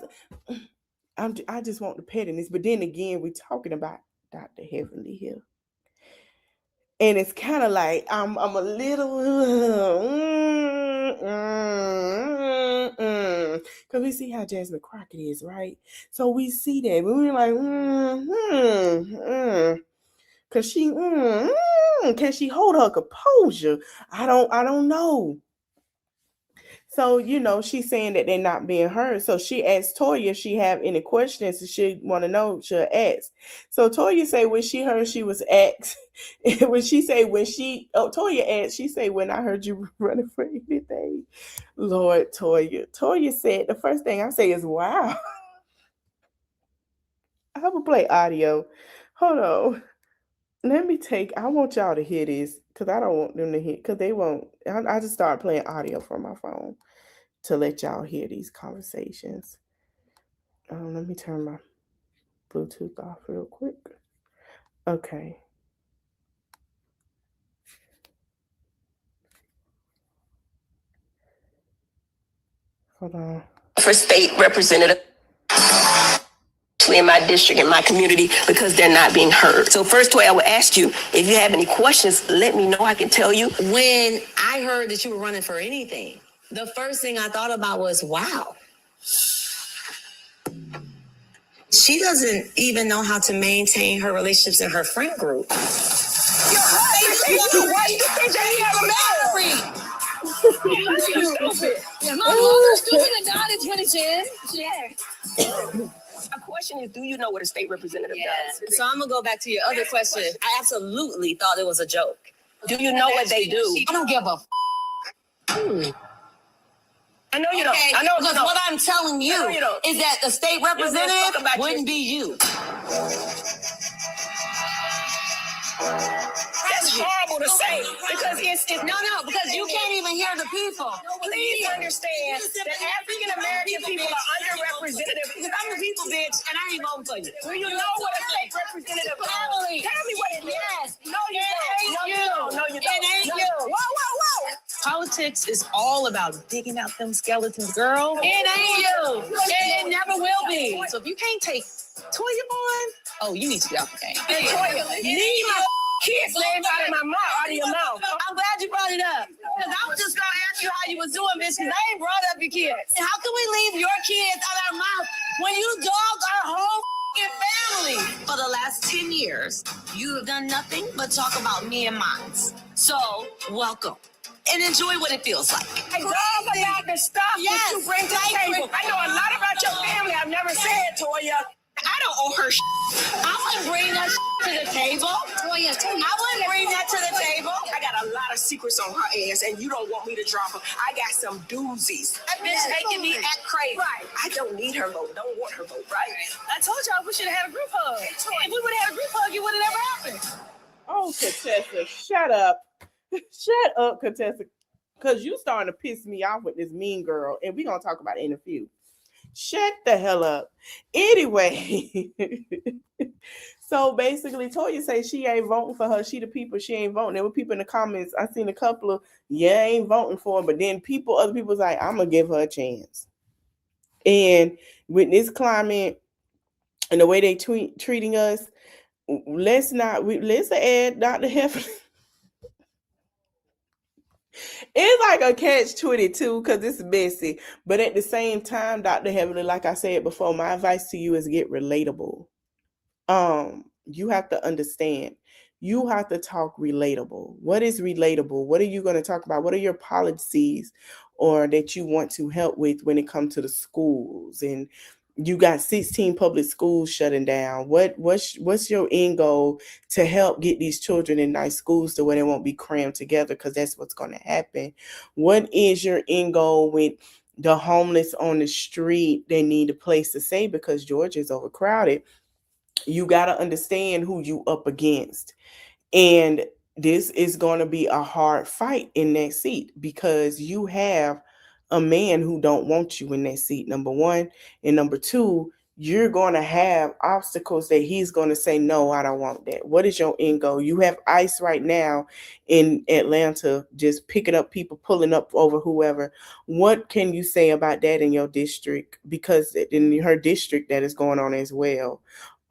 I just want the pettiness. But then again, we're talking about Dr. Heavenly here. And it's kind of like I'm a little because we see how Jasmine Crockett is, right? So we see that we're like because she can she hold her composure? I don't know. So, you know, she's saying that they're not being heard. So she asked Toya if she have any questions she want to know, she'll ask. So Toya say when she heard she was asked, when she say when she, Toya asked, she say when I heard you running for anything. Lord, Toya. Toya said, the first thing I say is, wow. I will play audio. Hold on. I want y'all to hear this because I don't want them to hear, because they won't. I just started playing audio from my phone to let y'all hear these conversations. Let me turn my Bluetooth off real quick. Okay. Hold on. For state representative in my district, in my community, because they're not being heard. So first, Toy, I would ask you, if you have any questions, let me know. I can tell you. When I heard that you were running for anything, the first thing I thought about was, wow. She doesn't even know how to maintain her relationships in her friend group. Why do you think they have a married? My mother's stupid and God in 2010. Yeah. My question is, do you know what a state representative does? So I'm going to go back to your other question. I absolutely thought it was a joke. Do you know what they do? I don't give a I know you don't. I know because what I'm telling you is that the state representative wouldn't be you. That's horrible to say because it's No, because you can't even hear the people. Please understand that African American people are underrepresented. Because I'm the people, bitch, and I ain't voting for you. Do you know what a state representative is? Tell me what it is. Yes. No, you don't. No, you don't. It ain't you. Whoa. Politics is all about digging out them skeletons, girl. It ain't you. It never will be. So if you can't take Toya on, oh, you need to get off the game. And Toya, leave my kids name out of my mouth, out of your mouth. I'm glad you brought it up. Because I was just going to ask you how you was doing, bitch, because I ain't brought up your kids. How can we leave your kids out of our mouth when you dogged our whole family? For the last 10 years, you have done nothing but talk about me and mine. So, welcome. And enjoy what it feels like. I love about the stuff that you bring to the table. I know a lot about your family. I've never said, Toya. I don't owe her I wouldn't bring that to the table. I wouldn't bring that to the table. I got a lot of secrets on her ass, and you don't want me to drop them. I got some doozies. That bitch making me act crazy. Right. I don't need her vote. Don't want her vote, right? I told y'all we should have had a group hug. If we would have had a group hug, it would have never happened. Oh, Contessa, shut up. Shut up, Contessa. Because you starting to piss me off with this mean girl, and we're going to talk about it in a few. Shut the hell up. Anyway, so basically, Toya say she ain't voting for her. She the people, she ain't voting. There were people in the comments. I seen a couple of, I ain't voting for her. But then other people was like, I'm going to give her a chance. And with this climate and the way they treating us, let's add Dr. Heavenly. It's like a catch-22 because it's messy. But at the same time, Dr. Heavenly, like I said before, my advice to you is get relatable. you have to understand. You have to talk relatable. What is relatable? What are you going to talk about? What are your policies or that you want to help with when it comes to the schools? And you got 16 public schools shutting down. What's your end goal to help get these children in nice schools to where they won't be crammed together? Because that's what's going to happen. What is your end goal with the homeless on the street? They need a place to stay because Georgia is overcrowded. You got to understand who you up against. And this is going to be a hard fight in that seat because you have a man who don't want you in that seat, number one. And number two, you're going to have obstacles that he's going to say, no, I don't want that. What is your end goal? You have ICE right now in Atlanta just picking up people, pulling up over whoever. What can you say about that in your district? Because in her district, that is going on as well.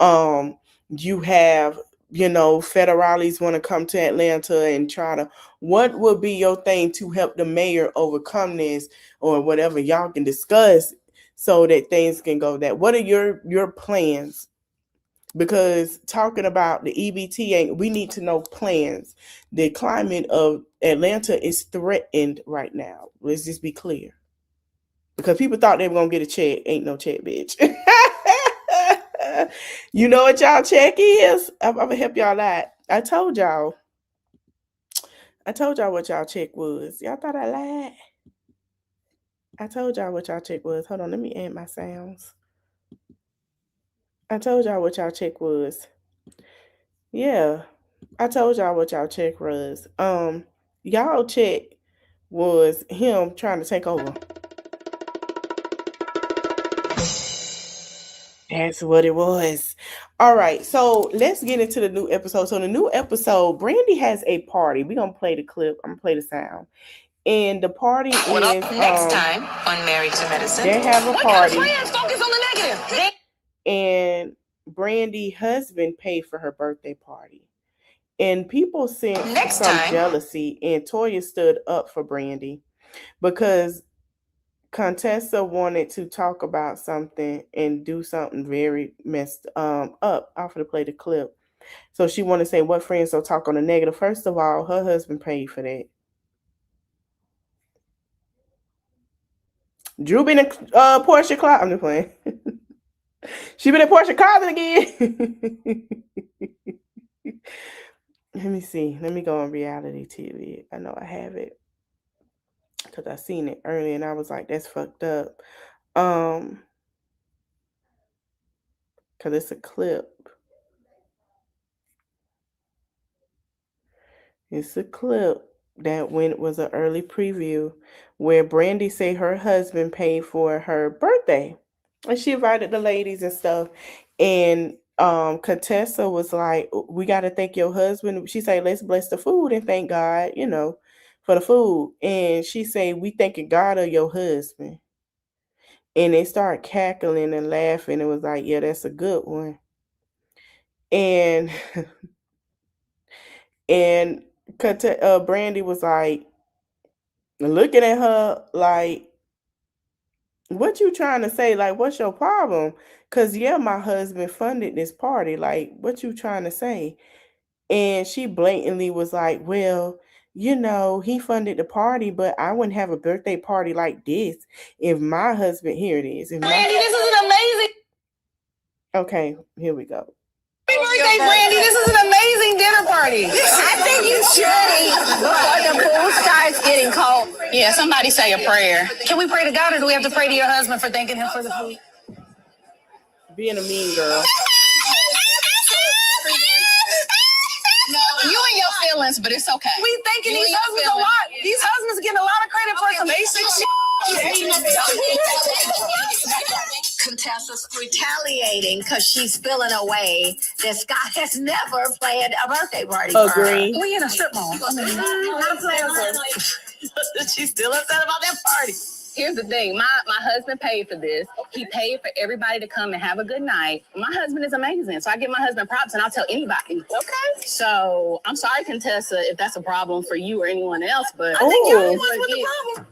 You have, federales want to come to Atlanta and try to, what would be your thing to help the mayor overcome this or whatever y'all can discuss so that things can go that? What are your plans? Because talking about the EBT, we need to know plans. The climate of Atlanta is threatened right now. Let's just be clear. Because people thought they were going to get a check. Ain't no check, bitch. You know what y'all check is? I'm going to help y'all out. I told y'all what y'all check was. Y'all thought I lied? I told y'all what y'all check was. Hold on, let me add my sounds. I told y'all what y'all check was. Yeah, I told y'all what y'all check was. Y'all check was him trying to take over. That's what it was. All right, so let's get into the new episode. So the new episode, Brandy has a party. We're going to play the clip. I'm going to play the sound. And the party is... next time on Married to Medicine. They have a party. What kind of plans focus on the negative? And Brandy's husband paid for her birthday party. And people sent some jealousy. And Toya stood up for Brandy because Contessa wanted to talk about something and do something very messed up. I'll play the clip. So she wanted to say, what friends don't talk on the negative? First of all, her husband paid for that. Drew been in Portia Closet. I'm just playing. She been in Portia Closet again. Let me see. Let me go on reality TV. I know I have it. Because I seen it earlier and I was like, that's fucked up. Because it's a clip. It's a clip that was an early preview where Brandy say her husband paid for her birthday. And she invited the ladies and stuff. And Contessa was like, we got to thank your husband. She said, let's bless the food and thank God, for the food. And she said, we thanking God of your husband. And they started cackling and laughing. It was like, yeah, that's a good one. And Brandy was like, looking at her like, what you trying to say? Like, what's your problem? Because, yeah, my husband funded this party. Like, what you trying to say? And she blatantly was like, well, he funded the party, but I wouldn't have a birthday party like this if my husband, here it is. Brandy, this is an amazing... Okay, here we go. Happy birthday, Brandy. This is an amazing dinner party. I think you should eat before the pool starts getting cold. Yeah, somebody say a prayer. Can we pray to God or do we have to pray to your husband for thanking him for the food? Being a mean girl. No, you and your feelings, but it's okay. We thanking these husbands a lot. These husbands getting a lot of credit for some basic shit. Contessa's retaliating because she's feeling a way that Scott has never planned a birthday party for her. Agree. We in a strip mall. She's still upset about that party. Here's the thing. My husband paid for this. He paid for everybody to come and have a good night. My husband is amazing. So I give my husband props and I'll tell anybody. Okay. So I'm sorry, Contessa, if that's a problem for you or anyone else, but I think you're the one with the problem.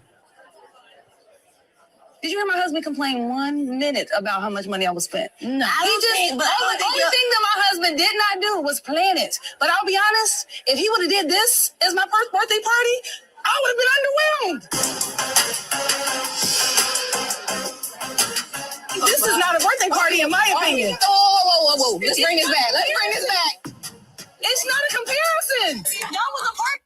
Did you hear my husband complain 1 minute about how much money I was spent? No. The only thing that my husband did not do was plan it. But I'll be honest, if he would have did this as my first birthday party, I would have been underwhelmed. This is not a birthday party, in my opinion. Whoa. Let's bring this back. It's not a comparison. Y'all was a party.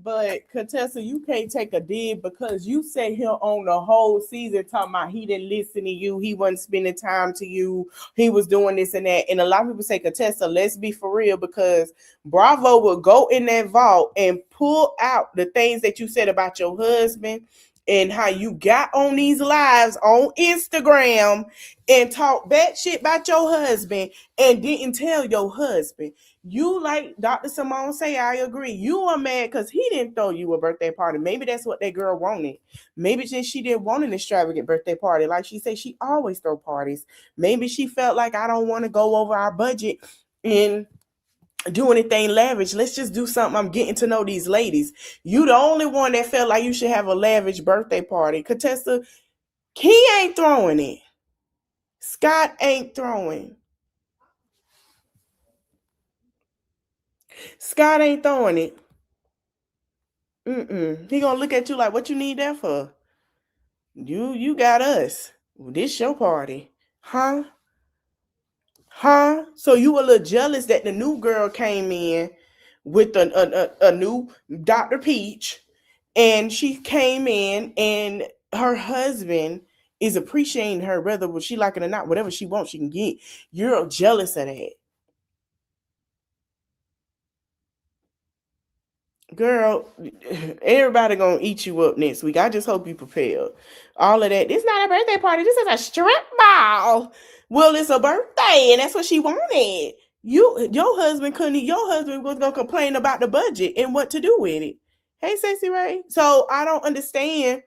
But Contessa, you can't take a dig because you sat here on the whole season talking about he didn't listen to you, he wasn't spending time to you, he was doing this and that. And a lot of people say, Contessa, let's be for real, because Bravo will go in that vault and pull out the things that you said about your husband and how you got on these lives on Instagram and talk bad shit about your husband and didn't tell your husband. You, like Dr. Simone say, I agree. You are mad because he didn't throw you a birthday party. Maybe that's what that girl wanted. Maybe just she didn't want an extravagant birthday party. Like she said, she always throw parties. Maybe she felt like, I don't want to go over our budget and do anything lavish. Let's just do something. I'm getting to know these ladies. You the only one that felt like you should have a lavish birthday party. Contessa, he ain't throwing it. Scott ain't throwing. Scott ain't throwing it. He gonna look at you like, what you need that for? You got us. This your party. Huh? So you a little jealous that the new girl came in with a new Dr. Peach, and she came in and her husband is appreciating her, whether she like it or not. Whatever she wants, she can get. You're jealous of that. Girl, everybody gonna eat you up next week. I just hope you prepared. All of that. This is not a birthday party. This is a strip ball. Well, it's a birthday, and that's what she wanted. Your husband was gonna complain about the budget and what to do with it. Hey, Stacey Ray. So I don't understand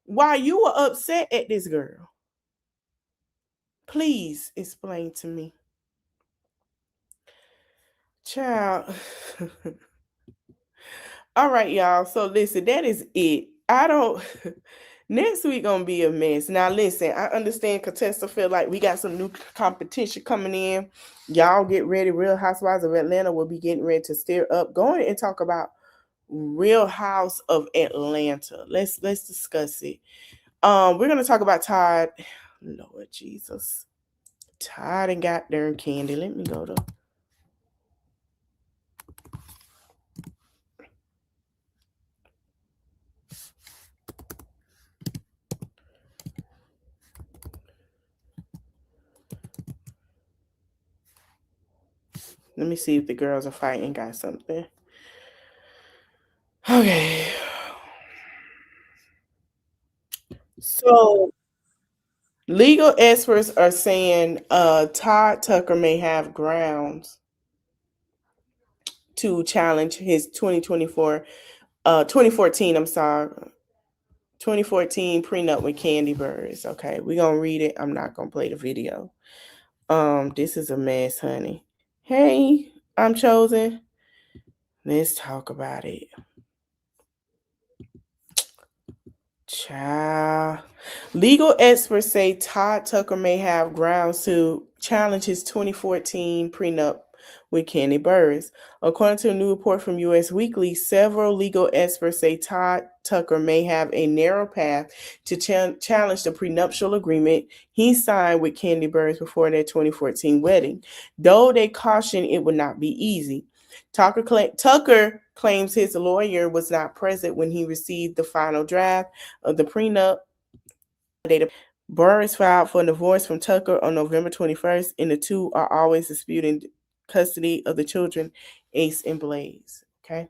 why you were upset at this girl. Please explain to me. Child. All right, y'all. So listen, that is it. Next week gonna be a mess. Now listen, I understand Contessa feel like we got some new competition coming in. Y'all get ready. Real Housewives of Atlanta will be getting ready to stir up. Going and talk about Real House of Atlanta. Let's discuss it. We're gonna talk about Todd. Lord Jesus. Todd and goddamn Candy. Let me go to. Let me see if the girls are fighting. Got something. Okay. So legal experts are saying Todd Tucker may have grounds to challenge his 2014 prenup with Candy Birds. Okay, we're gonna read it. I'm not gonna play the video. This is a mess, honey. Hey, I'm Chosen. Let's talk about it. Child. Legal experts say Todd Tucker may have grounds to challenge his 2014 prenup with Candy Burris. According to a new report from US Weekly, several legal experts say Todd Tucker may have a narrow path to challenge the prenuptial agreement he signed with Candy Burris before their 2014 wedding, though they caution it would not be easy. Tucker claims his lawyer was not present when he received the final draft of the prenup. Burris filed for divorce from Tucker on November 21st, and the two are always disputing custody of the children, Ace and Blaze. Okay.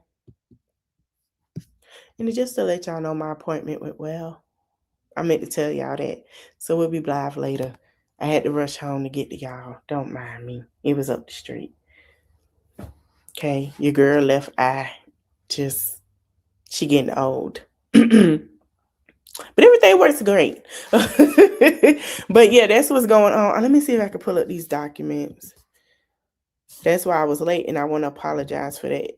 And just to let y'all know, my appointment went well. I meant to tell y'all that. So we'll be live later. I had to rush home to get to y'all. Don't mind me. It was up the street. Okay. Your girl left eye. She getting old. But everything works great. But yeah, that's what's going on. Let me see if I can pull up these documents. That's why I was late, and I want to apologize for that.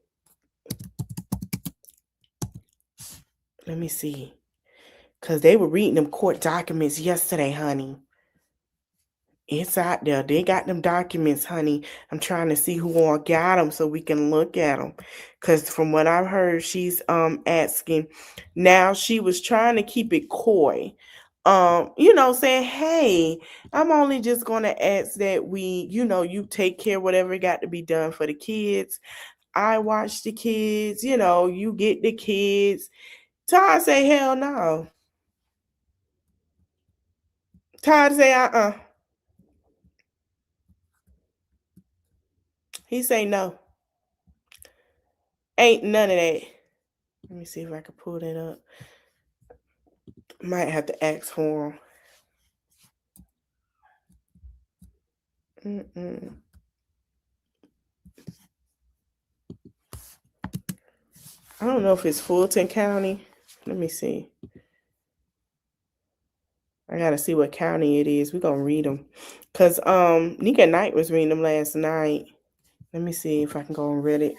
Let me see. Because they were reading them court documents yesterday, honey. It's out there. They got them documents, honey. I'm trying to see who all got them so we can look at them. Because from what I've heard, she's asking. Now, she was trying to keep it coy. Saying, hey, I'm only just going to ask that you take care of whatever got to be done for the kids. I watch the kids, you get the kids. Todd say, hell no. Todd say, He say no. Ain't none of that. Let me see if I can pull that up. Might have to ask for him. I don't know if it's Fulton County. Let me see. I gotta see what county it is. We're gonna read them. Cause Nika Knight was reading them last night. Let me see if I can go and read it.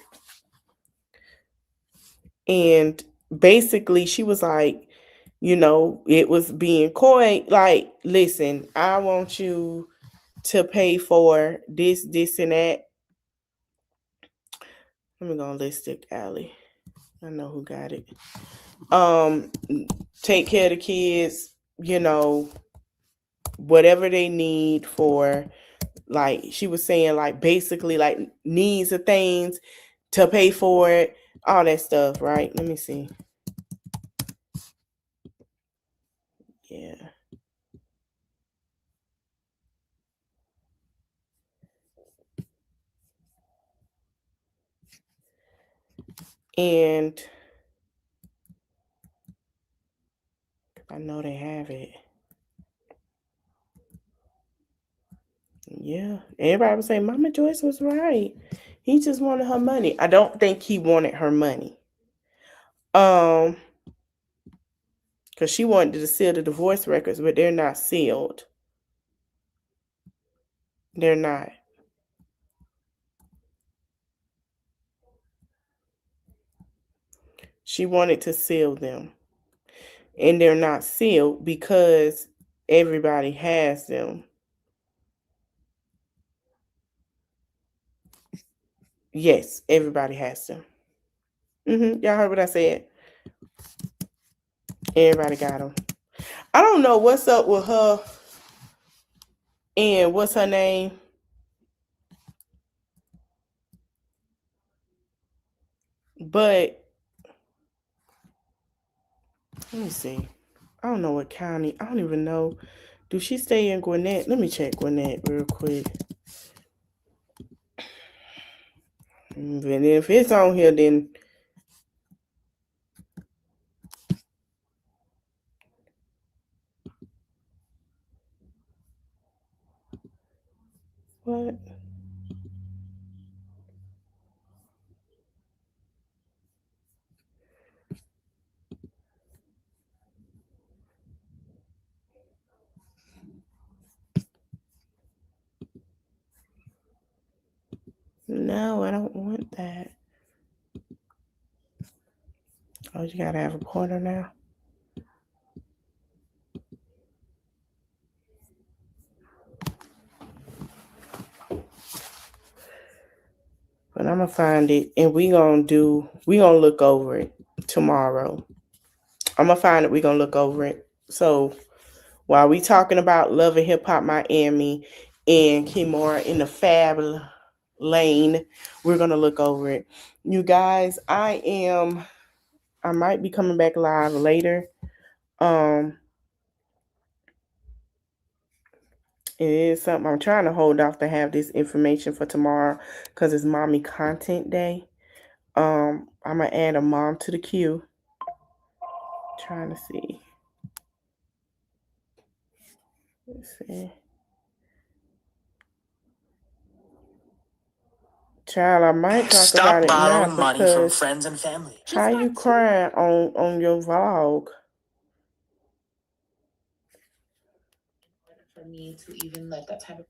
And basically she was like, it was being coy. Like, listen, I want you to pay for this, and that. Let me go on Lipstick Alley. I know who got it. Take care of the kids, whatever they need for, like she was saying, like basically like needs of things to pay for it, all that stuff, right? Let me see. Yeah. And I know they have it. Yeah. Everybody was saying Mama Joyce was right. He just wanted her money. I don't think he wanted her money. Because she wanted to seal the divorce records, but they're not sealed. They're not. She wanted to seal them. And they're not sealed because everybody has them. Yes, everybody has them. Y'all heard what I said? Everybody got them. I don't know what's up with her and what's her name? But let me see. I don't know what county. I don't even know. Do she stay in Gwinnett? Let me check Gwinnett real quick. And if it's on here, then what? No, I don't want that. Oh, you gotta have a pointer now. But I'm gonna find it and we gonna look over it tomorrow. I'm gonna find it, we're gonna look over it. So while we talking about Love and Hip Hop Miami and Kimora in the Fab lane, we're gonna look over it. You guys, I might be coming back live later. It is something I'm trying to hold off to have this information for tomorrow because it's mommy content day. I'm gonna add a mom to the queue. Trying to see. Let's see. Child, I might talk about it now money from because friends and family. how you crying on your vlog? For me to even let that type of,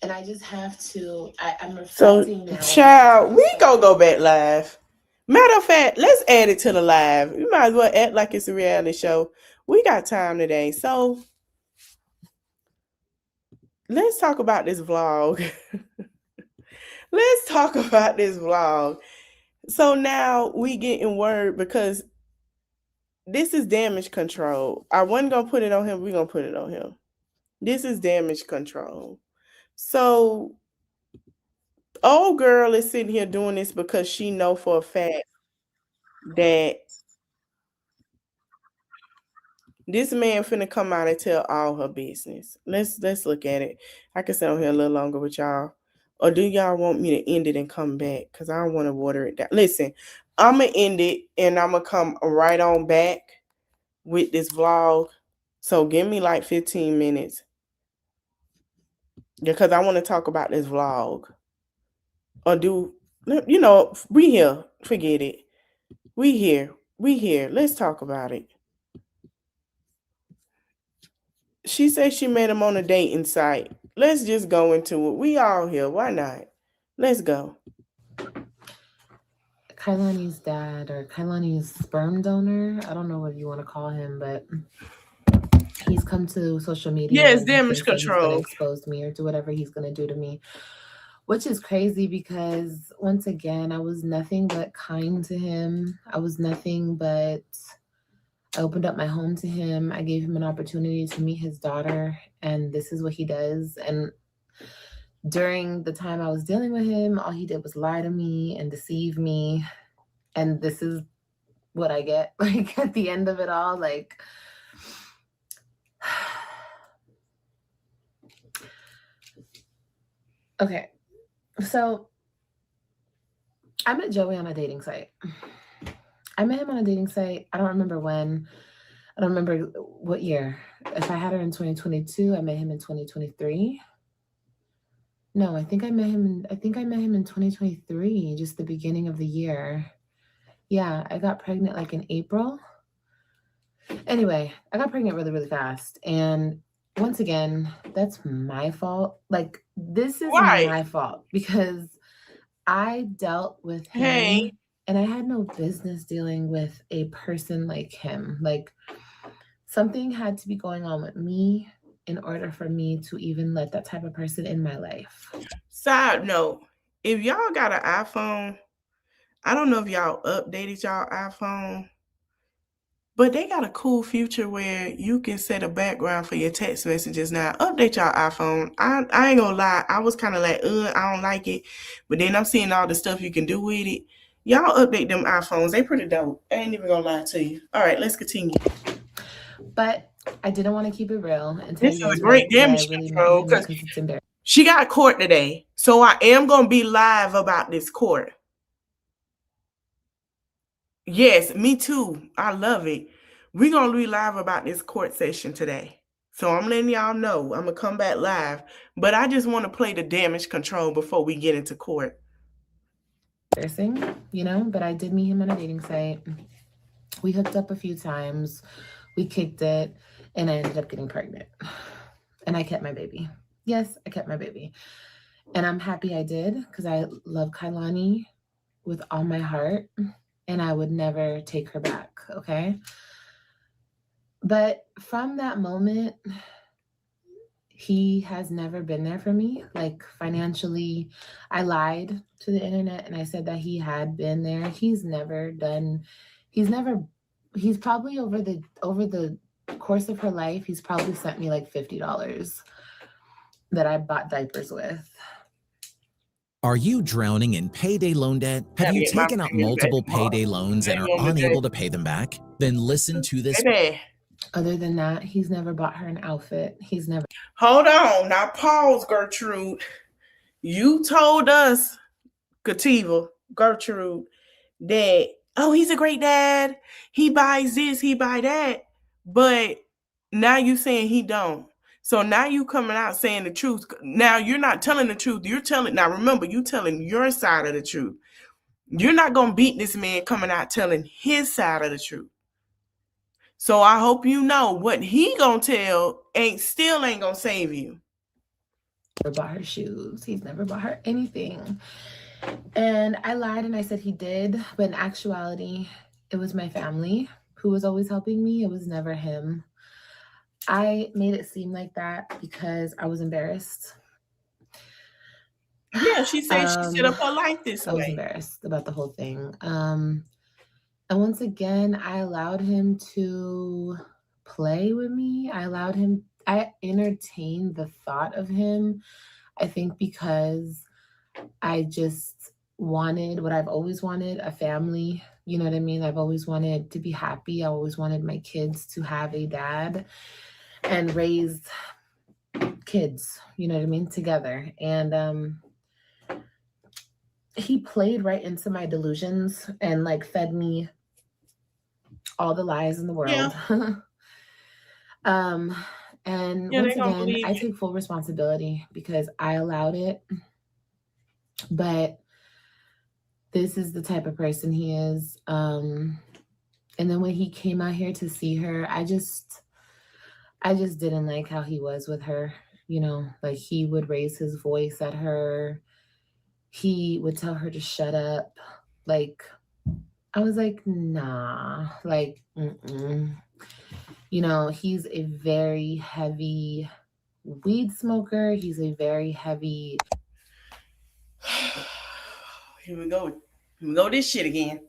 and I just have to. I'm reflecting now. Child, we gonna go back live. Matter of fact, let's add it to the live. You might as well act like it's a reality show. We got time today, so let's talk about this vlog. Let's talk about this vlog. So now we getting word because this is damage control. I wasn't gonna put it on him. We're gonna put it on him. This is damage control. So old girl is sitting here doing this because she know for a fact that this man finna come out and tell all her business. Let's look at it. I can sit on here a little longer with y'all. Or do y'all want me to end it and come back? Because I don't want to water it down. Listen, I'm going to end it and I'm going to come right on back with this vlog. So give me like 15 minutes. Because I want to talk about this vlog. Or we here. Forget it. We here. Let's talk about it. She said she met him on a dating site. Let's just go into it. We all here. Why not? Let's go. Kailani's dad, or Kailani's sperm donor, I don't know what you want to call him, but he's come to social media. Yes, damage control. He's going to expose me or do whatever he's going to do to me, which is crazy because, once again, I was nothing but kind to him. I was nothing but... I opened up my home to him. I gave him an opportunity to meet his daughter, and this is what he does. And during the time I was dealing with him, all he did was lie to me and deceive me. And this is what I get, like, at the end of it all. Like, okay, so I met Joey on a dating site. I met him on a dating site. I don't remember when. I don't remember what year. If I had her in 2022, I met him in 2023. No, I think I met him in 2023, just the beginning of the year. Yeah, I got pregnant like in April. Anyway, I got pregnant really, really fast. And once again, that's my fault. Like, this is my fault because I dealt with him. Hey. And I had no business dealing with a person like him. Like, something had to be going on with me in order for me to even let that type of person in my life. Side note, if y'all got an iPhone, I don't know if y'all updated y'all iPhone, but they got a cool feature where you can set a background for your text messages now. Update y'all iPhone. I ain't gonna lie. I was kind of like, I don't like it. But then I'm seeing all the stuff you can do with it. Y'all update them iPhones. They pretty dope. I ain't even gonna lie to you. All right, let's continue. But I didn't want to keep it real and tell This you is a great damage control because it's embarrassing. She got court today. So I am gonna be live about this court. Yes, me too. I love it. We're going to be live about this court session today. So I'm letting y'all know. I'm going to come back live. But I just want to play the damage control before we get into court. But I did meet him on a dating site. We hooked up a few times. We kicked it. And I ended up getting pregnant. And I kept my baby. Yes, I kept my baby. And I'm happy I did because I love Kailani with all my heart. And I would never take her back, okay? But from that moment, he has never been there for me. Like, financially, I lied to the internet and I said that he had been there. He's probably over the course of her life, he's probably sent me like $50 that I bought diapers with. Are you drowning in payday loan debt? Have you taken out multiple payday loans and are unable to pay them back? Then listen to this. Other than that, he's never bought her an outfit. He's never. Hold on. Now pause, Gertrude. You told us, Gertrude, that, oh, he's a great dad. He buys this, he buy that. But now you saying he don't. So now you coming out saying the truth. Now you're not telling the truth. Now remember, you telling your side of the truth. You're not going to beat this man coming out telling his side of the truth. So I hope you know what he going to tell still ain't going to save you. Never bought her shoes. He's never bought her anything. And I lied and I said he did. But in actuality, it was my family who was always helping me. It was never him. I made it seem like that because I was embarrassed. Yeah, she said she set up her life this way. I was embarrassed about the whole thing. And once again, I allowed him to play with me. I entertained the thought of him, I think, because I just wanted what I've always wanted, a family. You know what I mean? I've always wanted to be happy. I always wanted my kids to have a dad and raise kids, you know what I mean, together. And he played right into my delusions and like fed me all the lies in the world. Yeah. And once again, I take full responsibility because I allowed it. But this is the type of person he is. And then when he came out here to see her, I just didn't like how he was with her. You know, like he would raise his voice at her. He would tell her to shut up. Like, I was like, nah, like, You know, he's a very heavy weed smoker. He's a very heavy. Here we go. Here we go this shit again.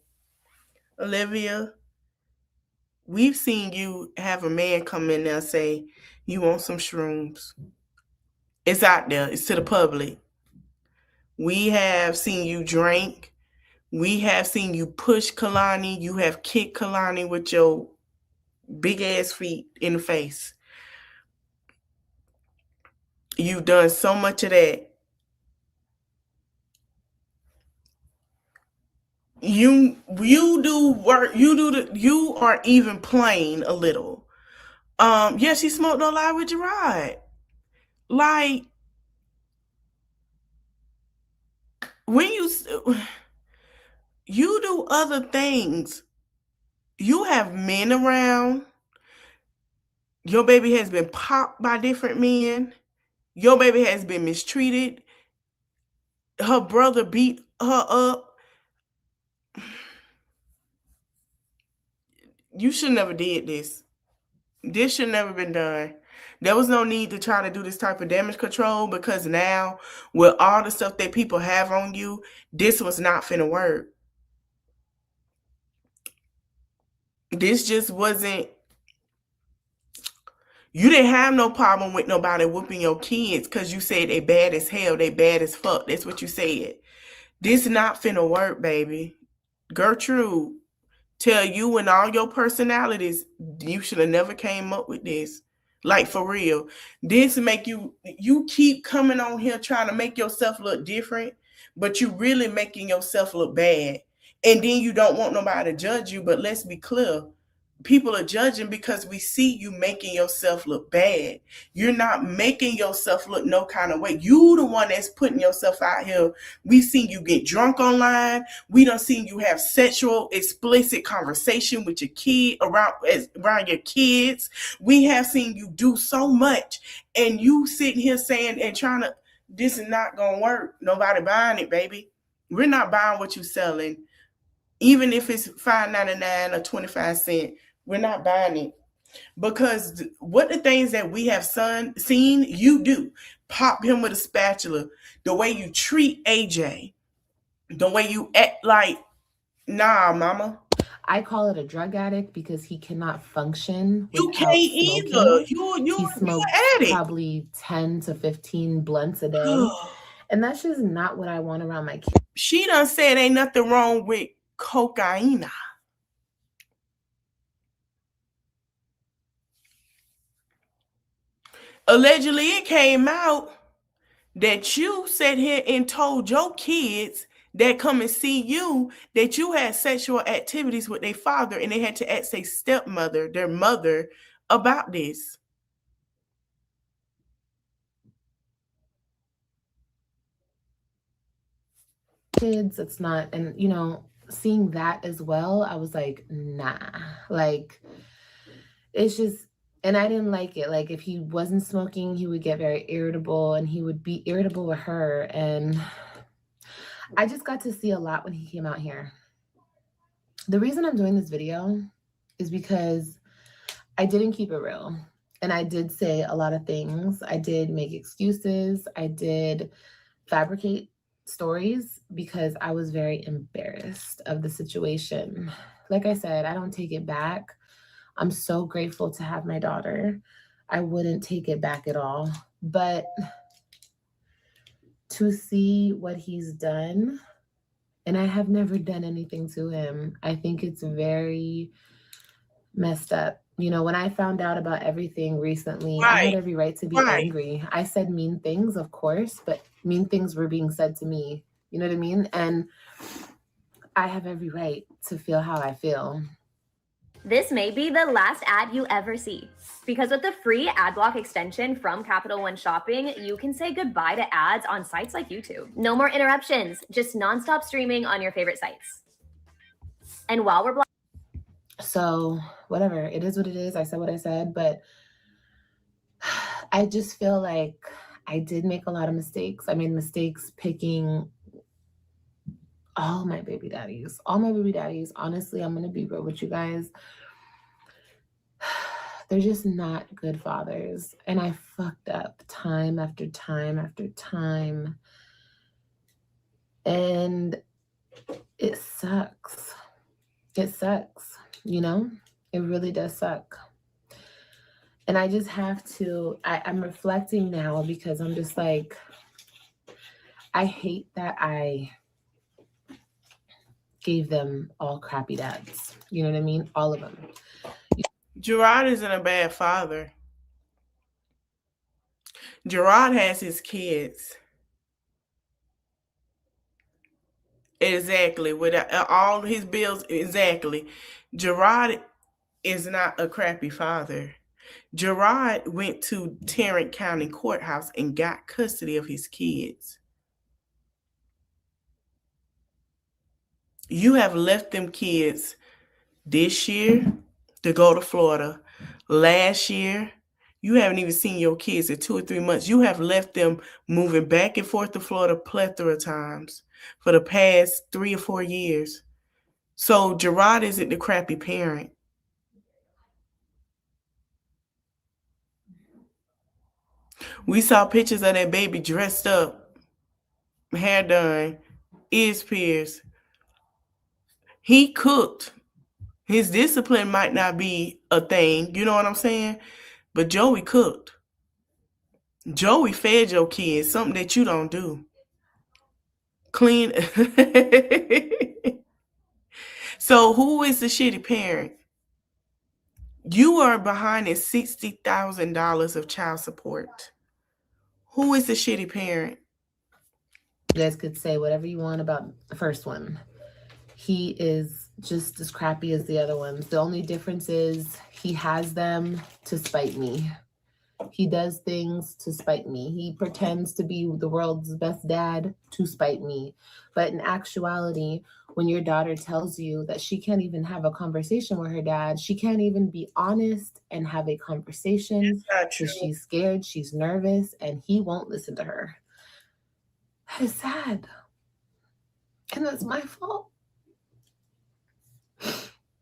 Olivia, we've seen you have a man come in there and say, you want some shrooms. It's out there. It's to the public. We have seen you drink. We have seen you push Kalani. You have kicked Kalani with your big ass feet in the face. You've done so much of that. You do work. You are even playing a little. Yeah, she smoked no lie with Gerard. Like, when you do other things, you have men around. Your baby has been popped by different men. Your baby has been mistreated. Her brother beat her up. You should never did this. This should never been done. There was no need to try to do this type of damage control because now with all the stuff that people have on you, this was not finna work. This just wasn't. You didn't have no problem with nobody whooping your kids because you said they bad as hell, they bad as fuck. That's what you said. This not finna work, baby. Gertrude, tell you and all your personalities, you should have never came up with this. Like, for real. This make you keep coming on here trying to make yourself look different, but you really making yourself look bad. And then you don't want nobody to judge you, but let's be clear. People are judging because we see you making yourself look bad. You're not making yourself look no kind of way. You the one that's putting yourself out here. We seen you get drunk online. We done seen you have sexual, explicit conversation with your kid around your kids. We have seen you do so much, and you sitting here saying and trying to, this is not gonna work. Nobody buying it, baby. We're not buying what you're selling. Even if it's $5.99 or 25 cents, we're not buying it. Because what the things that we have seen you do, pop him with a spatula, the way you treat AJ, the way you act like, nah, mama. I call it a drug addict because he cannot function. You can't either. He smokes probably 10 to 15 blunts a day. And that's just not what I want around my kids. She done said ain't nothing wrong with cocaine. Allegedly, it came out that you sat here and told your kids that come and see you that you had sexual activities with their father, and they had to ask their stepmother, their mother, about this. Kids, it's not, and you know, seeing that as well, I was like, nah, like, it's just, and I didn't like it. Like, if he wasn't smoking, he would get very irritable, and he would be irritable with her. And I just got to see a lot when he came out here. The reason I'm doing this video is because I didn't keep it real. And I did say a lot of things. I did make excuses. I did fabricate stories because I was very embarrassed of the situation. Like I said, I don't take it back. I'm so grateful to have my daughter. I wouldn't take it back at all. But to see what he's done, and I have never done anything to him, I think it's very messed up. You know, when I found out about everything recently, I had every right to be angry. I said mean things, of course, but mean things were being said to me. You know what I mean? And I have every right to feel how I feel. This may be the last ad you ever see. Because with the free ad block extension from Capital One Shopping, you can say goodbye to ads on sites like YouTube. No more interruptions, just nonstop streaming on your favorite sites. And while we're So, whatever, it is what it is. I said what I said, but I just feel like I did make a lot of mistakes. I made mistakes picking all my baby daddies. Honestly, I'm going to be real with you guys. They're just not good fathers. And I fucked up time after time after time. And it sucks. It sucks, you know? It really does suck. And I just have to, I'm reflecting now because I'm just like, I hate that I gave them all crappy dads. You know what I mean? All of them. Gerard isn't a bad father. Gerard has his kids. Exactly. With all his bills, exactly. Gerard is not a crappy father. Gerard went to Tarrant County Courthouse and got custody of his kids. You have left them kids this year to go to Florida. Last year, you haven't even seen your kids in 2 or 3 months. You have left them moving back and forth to Florida plethora of times for the past 3 or 4 years. So Gerard isn't the crappy parent. We saw pictures of that baby dressed up, hair done, ears pierced. He cooked. His discipline might not be a thing, you know what I'm saying? But Joey cooked. Joey fed your kids, something that you don't do. Clean. So who is the shitty parent? You are behind in $60,000 of child support. Who is the shitty parent? You guys could say whatever you want about the first one. He is just as crappy as the other ones. The only difference is he has them to spite me. He does things to spite me. He pretends to be the world's best dad to spite me. But in actuality, when your daughter tells you that she can't even have a conversation with her dad, she can't even be honest and have a conversation because she's scared, she's nervous, and he won't listen to her. That is sad. And that's my fault.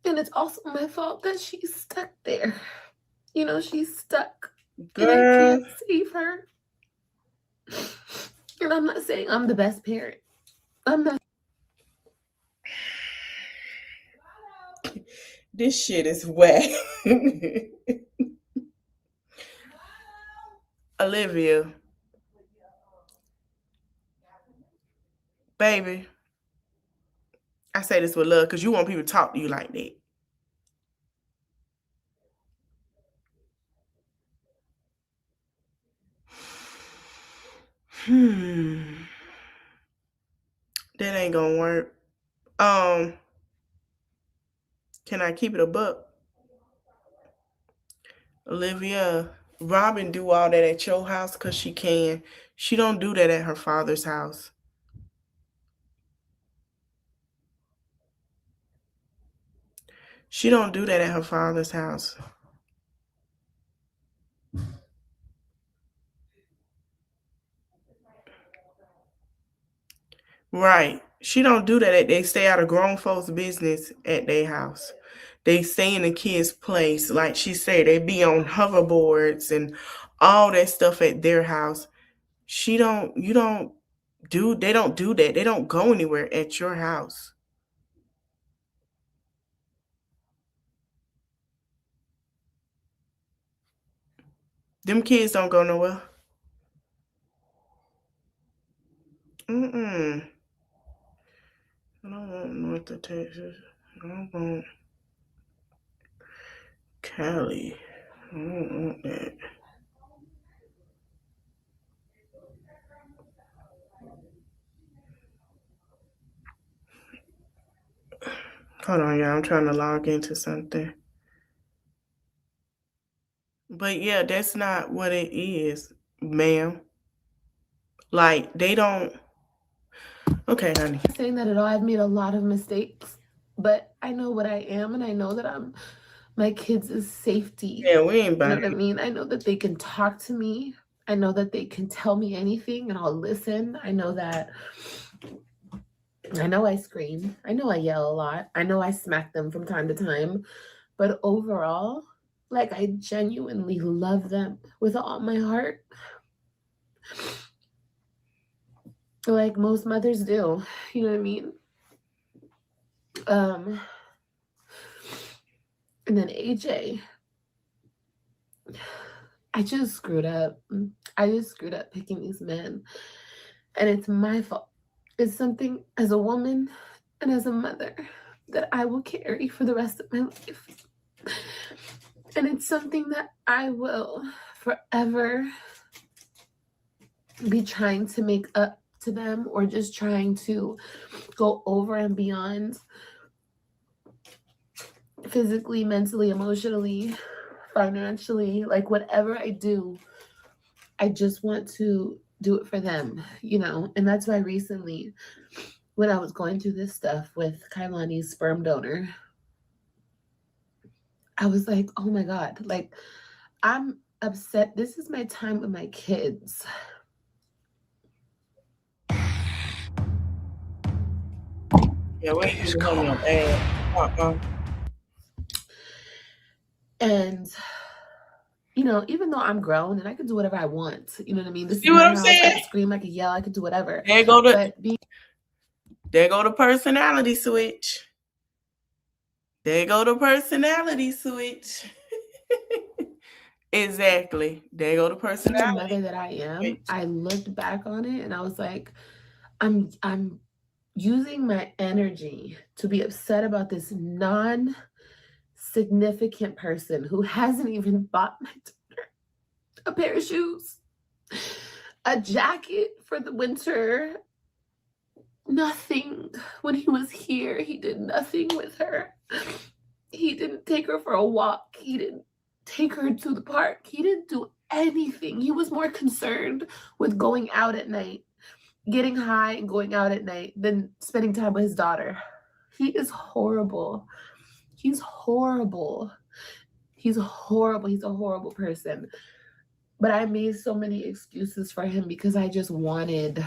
And it's also my fault that she's stuck there. You know, she's stuck. Girl. And I can't save her. And I'm not saying I'm the best parent. I'm not. This shit is whack. Olivia. Baby. I say this with love because you want people to talk to you like that. That ain't gonna work. Can I keep it a buck? Olivia, Robin do all that at your house because she can. She don't do that at her father's house. She don't do that at her father's house. Right. She don't do that. They stay out of grown folks' business at their house. they stay in the kids' place. Like she said, they be on hoverboards and all that stuff at their house. They don't do that. They don't go anywhere at your house. Them kids don't go nowhere. I don't want North Texas. I don't want Cali. I don't want that. Hold on, y'all. I'm trying to log into something. But yeah, that's not what it is, ma'am. Like, they don't. Okay, honey. Saying that at all, I've made a lot of mistakes, but I know what I am, and I know that I'm my kids' safety. Yeah, we ain't You know buying what I mean? I know that they can talk to me. I know that they can tell me anything and I'll listen. I know I scream. I know I yell a lot. I know I smack them from time to time. But overall, like, I genuinely love them with all my heart. Like most mothers do. You know what I mean? And then AJ, I just screwed up. I just screwed up picking these men. And it's my fault. It's something as a woman and as a mother that I will carry for the rest of my life. And it's something that I will forever be trying to make up to them, or just trying to go over and beyond physically, mentally, emotionally, financially. Like, whatever I do, I just want to do it for them, you know? And that's why recently, when I was going through this stuff with Kailani's sperm donor, I was like, oh my God, like, I'm upset. This is my time with my kids. Yeah, where's your ad? And, you know, even though I'm grown and I can do whatever I want, you know what I mean? This is my house. I can scream, I can yell, I can do whatever. There go the personality switch. There go the personality switch. Exactly. There go the personality. The mother that I am, I looked back on it and I was like, I'm using my energy to be upset about this non-significant person who hasn't even bought my daughter a pair of shoes, a jacket for the winter. Nothing. When he was here, he did nothing with her. He didn't take her for a walk. He didn't take her to the park. He didn't do anything. He was more concerned with going out at night, getting high and going out at night, than spending time with his daughter. He is horrible. He's horrible. He's horrible. He's a horrible person. But I made so many excuses for him because I just wanted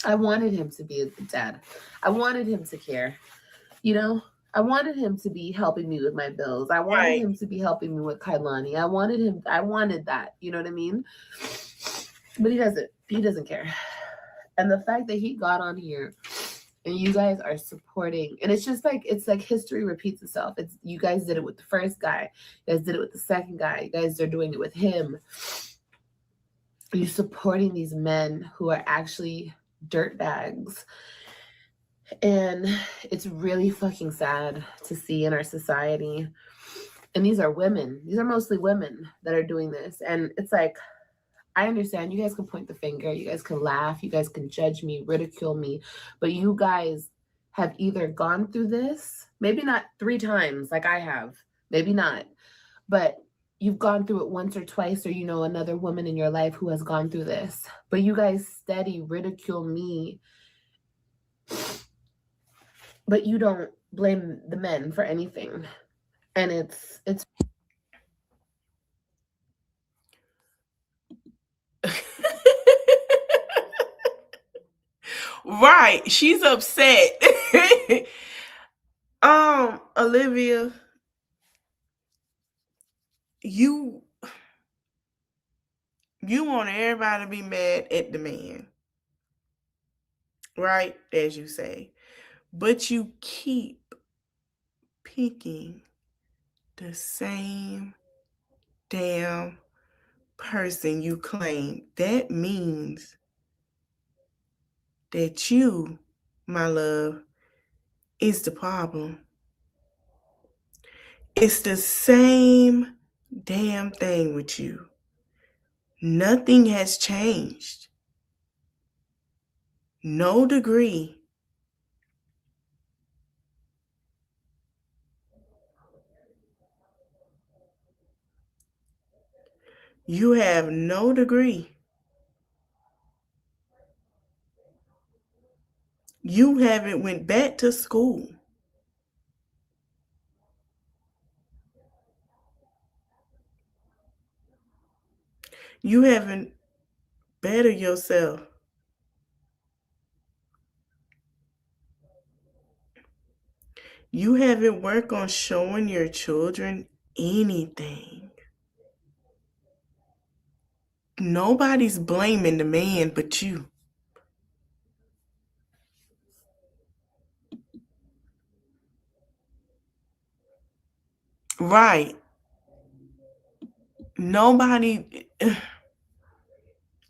him to be a good dad. I wanted him to care, you know? I wanted him to be helping me with my bills. I wanted him to be helping me with Kailani. I wanted that, you know what I mean? But he doesn't care. And the fact that he got on here and you guys are supporting, and it's just like, it's like history repeats itself. It's, you guys did it with the first guy. You guys did it with the second guy. You guys are doing it with him. You're supporting these men who are actually dirtbags. And it's really fucking sad to see in our society. And these are women. These are mostly women that are doing this. And it's like, I understand you guys can point the finger, you guys can laugh, you guys can judge me, ridicule me, but you guys have either gone through this, maybe not 3 times like I have, maybe not, but you've gone through it once or twice, or you know another woman in your life who has gone through this. But you guys steady ridicule me, but you don't blame the men for anything. And it's right. She's upset. Olivia, you want everybody to be mad at the man, right? As you say, but you keep picking the same damn person you claim. That means that you, my love, is the problem. It's the same damn thing with you. Nothing has changed. No degree. You have no degree. You haven't went back to school. You haven't bettered yourself. You haven't worked on showing your children anything. Nobody's blaming the man but you. Right. Nobody,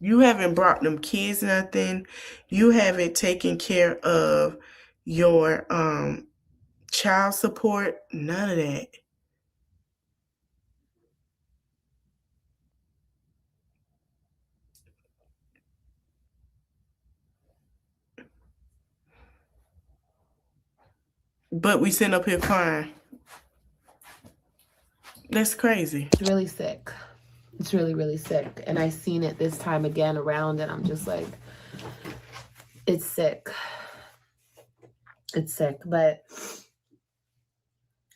you haven't brought them kids nothing. You haven't taken care of your child support, none of that. But we sitting up here crying. That's crazy. It's really sick. It's really, really sick. And I seen it this time again around, and I'm just like, it's sick. It's sick, but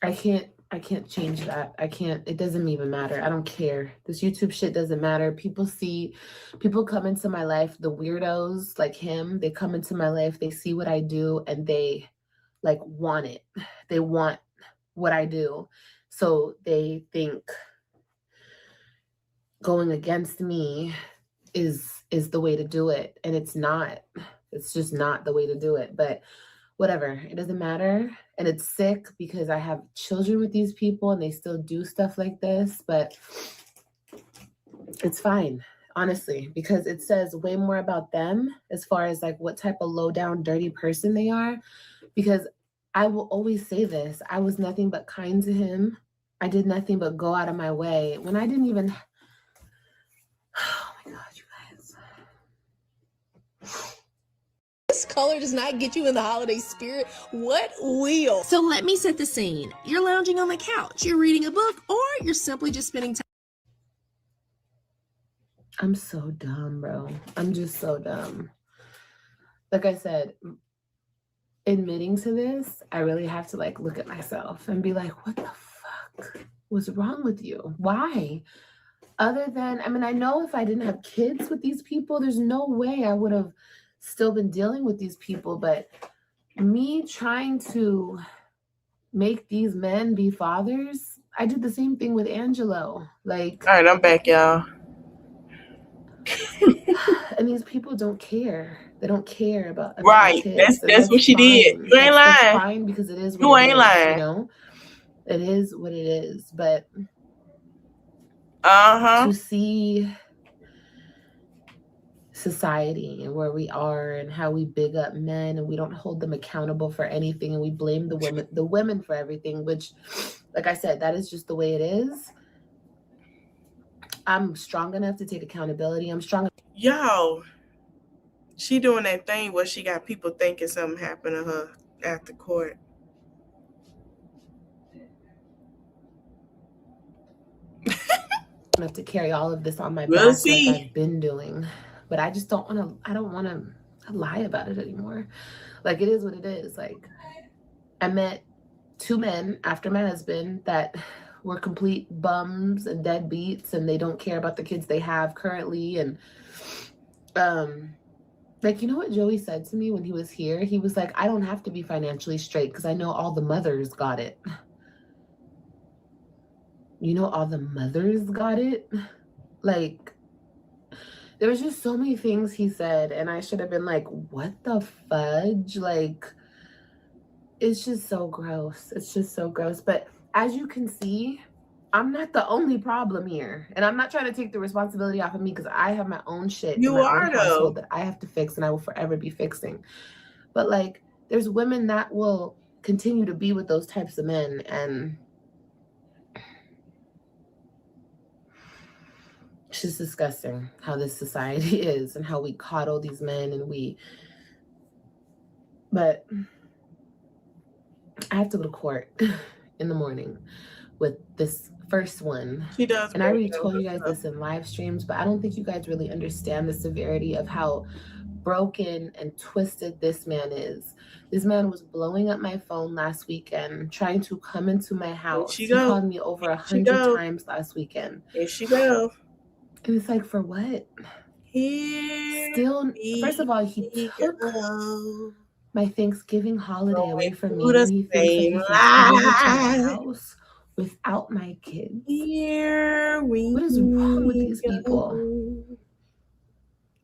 I can't change that. It doesn't even matter. I don't care. This YouTube shit doesn't matter. People come into my life, the weirdos like him, they come into my life, they see what I do, and they like want it. They want what I do. So they think going against me is the way to do it. And it's not. It's just not the way to do it. But whatever, it doesn't matter. And it's sick because I have children with these people and they still do stuff like this, but it's fine, honestly, because it says way more about them as far as like what type of low down, dirty person they are. Because I will always say this, I was nothing but kind to him. I did nothing but go out of my way when I didn't even, oh my God, you guys. This color does not get you in the holiday spirit. What will? So let me set the scene. You're lounging on the couch, you're reading a book, or you're simply just spending time. I'm so dumb, bro. I'm just so dumb. Like I said, admitting to this, I really have to like look at myself and be like, what the fuck was wrong with you? Why? Other than, I mean, I know if I didn't have kids with these people, there's no way I would have still been dealing with these people. But me trying to make these men be fathers, I did the same thing with Angelo. Like, all right, I'm back, y'all. And these people don't care. They don't care about right. Kids. That's what she fine. did. You ain't lying. That's fine because it is what you it ain't is, lying. You know, it is what it is. But to see society and where we are and how we big up men and we don't hold them accountable for anything and we blame the women for everything, which, like I said, that is just the way it is. I'm strong enough to take accountability. I'm strong. Yo, she doing that thing where she got people thinking something happened to her after court. Enough to carry all of this on my back like I've been doing, but I just don't want to lie about it anymore. Like, it is what it is. Like, I met 2 men after my husband that were complete bums and deadbeats, and they don't care about the kids they have currently, and Like, you know what Joey said to me when he was here? He was like, I don't have to be financially straight because I know all the mothers got it. You know, all the mothers got it? Like, there was just so many things he said, and I should have been like, what the fudge? Like, it's just so gross. It's just so gross. But as you can see, I'm not the only problem here. And I'm not trying to take the responsibility off of me because I have my own shit in my own household that I have to fix and I will forever be fixing. But like, there's women that will continue to be with those types of men, and it's just disgusting how this society is and how we coddle these men and but I have to go to court in the morning with this first one. She does. And I already told you guys this in live streams, but I don't think you guys really understand the severity of how broken and twisted this man is. This man was blowing up my phone last weekend, trying to come into my house. He called me over 100 times last weekend. Here she go. And it's like, for what? First of all, he took my Thanksgiving holiday away from me. And he thinks that he can come into my house without my kids. What is wrong with these people?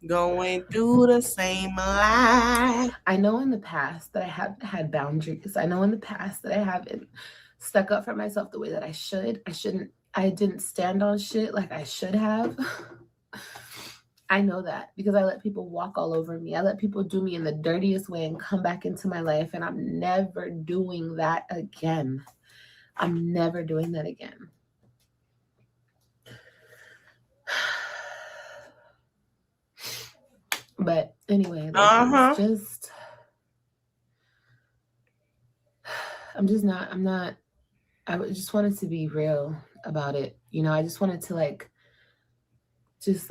Going through the same lie. I know in the past that I have had boundaries. I know in the past that I haven't stuck up for myself the way that I should. I didn't stand on shit like I should have. I know that because I let people walk all over me. I let people do me in the dirtiest way and come back into my life. And I'm never doing that again. I'm never doing that again. But anyway, like, it's just, I just wanted to be real about it. You know, I just wanted to just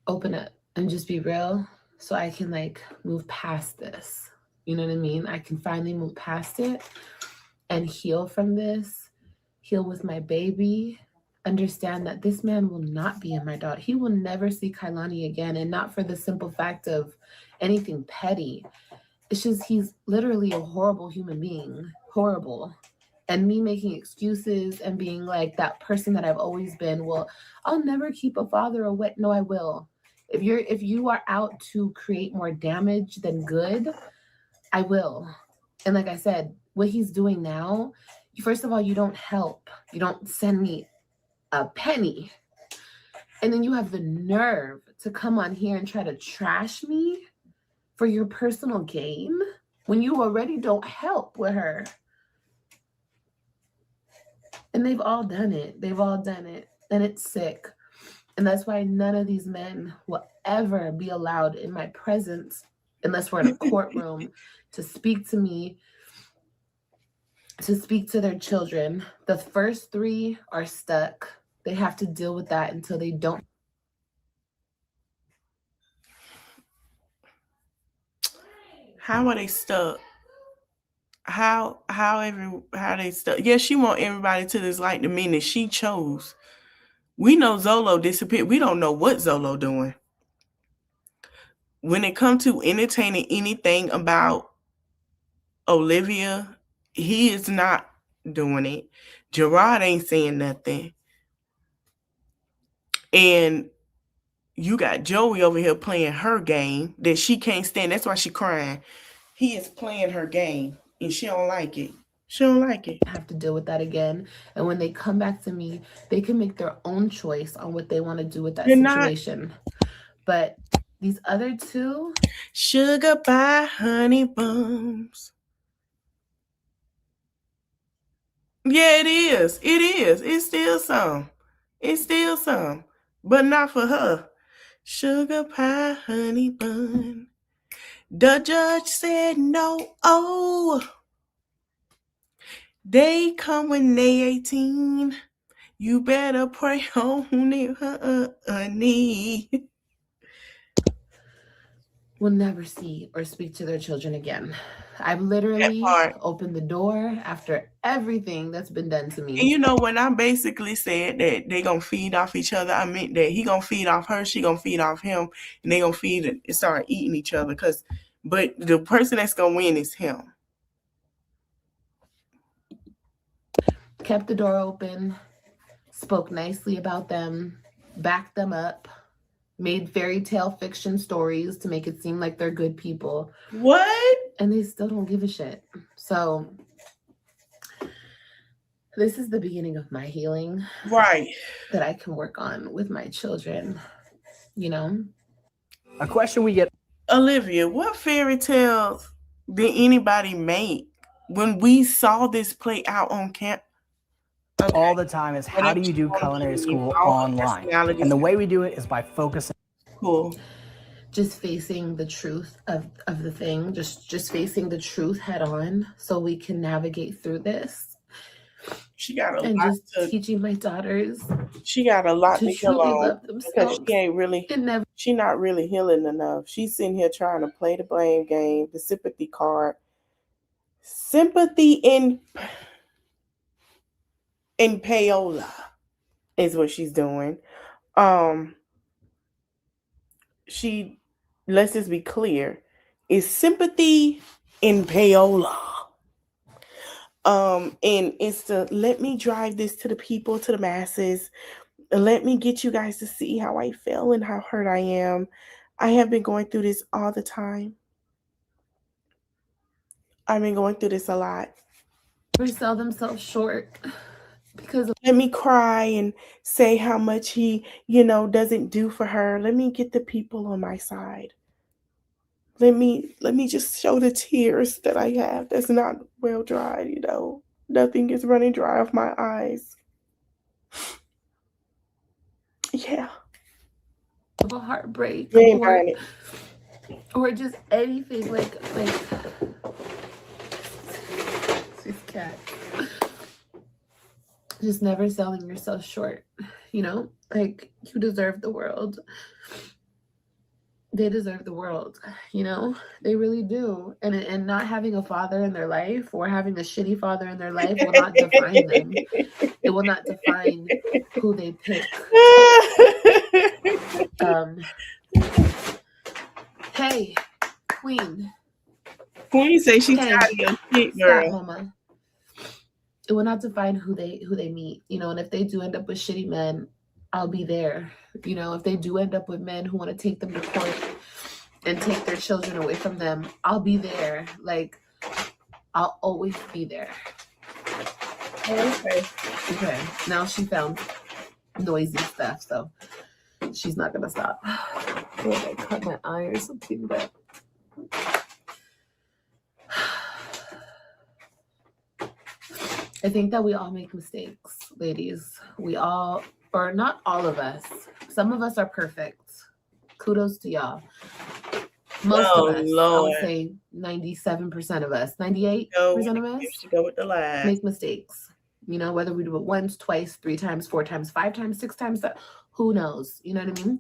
open up and just be real so I can move past this. You know what I mean? I can finally move past it and heal from this, heal with my baby, understand that this man will not be in my daughter. He will never see Kailani again, and not for the simple fact of anything petty. It's just he's literally a horrible human being, horrible. And me making excuses and being like that person that I've always been, well, I'll never keep a father away. No, I will. If you are out to create more damage than good, I will. And like I said, what he's doing now, first of all, you don't help. You don't send me a penny. And then you have the nerve to come on here and try to trash me for your personal gain when you already don't help with her. And they've all done it. And it's sick. And that's why none of these men will ever be allowed in my presence unless we're in a courtroom to speak to me, to speak to their children. The first 3 are stuck. They have to deal with that until they don't. How are they stuck? How they stuck? Yeah, she want everybody to this the minute she chose. We know Zolo disappeared. We don't know what Zolo doing. When it comes to entertaining anything about Olivia, he is not doing it. Gerard ain't saying nothing. And you got Joey over here playing her game that she can't stand. That's why she crying. He is playing her game and she don't like it. She don't like it. Have to deal with that again. And when they come back to me, they can make their own choice on what they want to do with that situation. But these other 2, sugar pie, honey buns. Yeah, it is. It is. It's still some. It's still some. But not for her. Sugar pie, honey bun. The judge said no. Oh. They come when they 18. You better pray on it, honey. will never see or speak to their children again. I've literally opened the door after everything that's been done to me. And you know, when I basically said that they gonna feed off each other, I meant that he gonna feed off her, she gonna feed off him, and they gonna feed and start eating each other. But the person that's gonna win is him. Kept the door open, spoke nicely about them, backed them up, made fairy tale fiction stories to make it seem like they're good people. What? And they still don't give a shit. So this is the beginning of my healing. Right. That I can work on with my children, you know? A question we get. Olivia, what fairy tales did anybody make when we saw this play out on camp? All the time is how do you do culinary school online? And the way we do it is by focusing. Cool. Just facing the truth of the thing, just facing the truth head on so we can navigate through this. She got a and lot just to, teaching my daughters. She got a lot to heal on love because she ain't really. She not really healing enough. She's sitting here trying to play the blame game, the sympathy card. Sympathy in payola is what she's doing. She, let's just be clear, is sympathy in payola. And it's the let me drive this to the people, to the masses. Let me get you guys to see how I feel and how hurt I am. I have been going through this all the time. I've been going through this a lot. They sell themselves short because of let me cry and say how much he, doesn't do for her. Let me get the people on my side. Let me just show the tears that I have that's not well dried, Nothing is running dry off my eyes. Yeah. a heartbreak or just anything like this cat. Just never selling yourself short, like you deserve the world. They deserve the world, they really do. And not having a father in their life or having a shitty father in their life will not define them. It will not define who they pick. Hey, Queen. Queen say she's tired of your shit, girl. Stop, mama. It will not define who they meet, and if they do end up with shitty men, I'll be there. If they do end up with men who want to take them to court and take their children away from them, I'll be there. Like, I'll always be there. Okay. Now she found noisy stuff, so she's not gonna stop. I cut my eye or something, but I think that we all make mistakes, ladies. We all, or not all of us. Some of us are perfect. Kudos to y'all. Most of us, Lord. I would say 97% of us, 98% of us go with the lie. Make mistakes. Whether we do it once, twice, 3 times, 4 times, 5 times, 6 times, who knows? You know what I mean?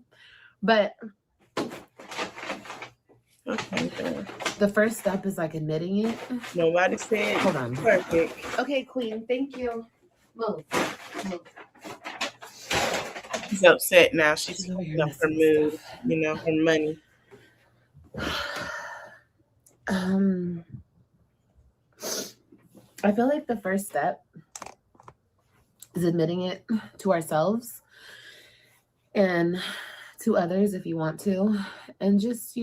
But the first step is like admitting it. Nobody said hold on. Perfect. Okay, Queen, thank you. Move. She's upset now. She's picking up her mood, her money. I feel like the first step is admitting it to ourselves and to others if you want to, and just,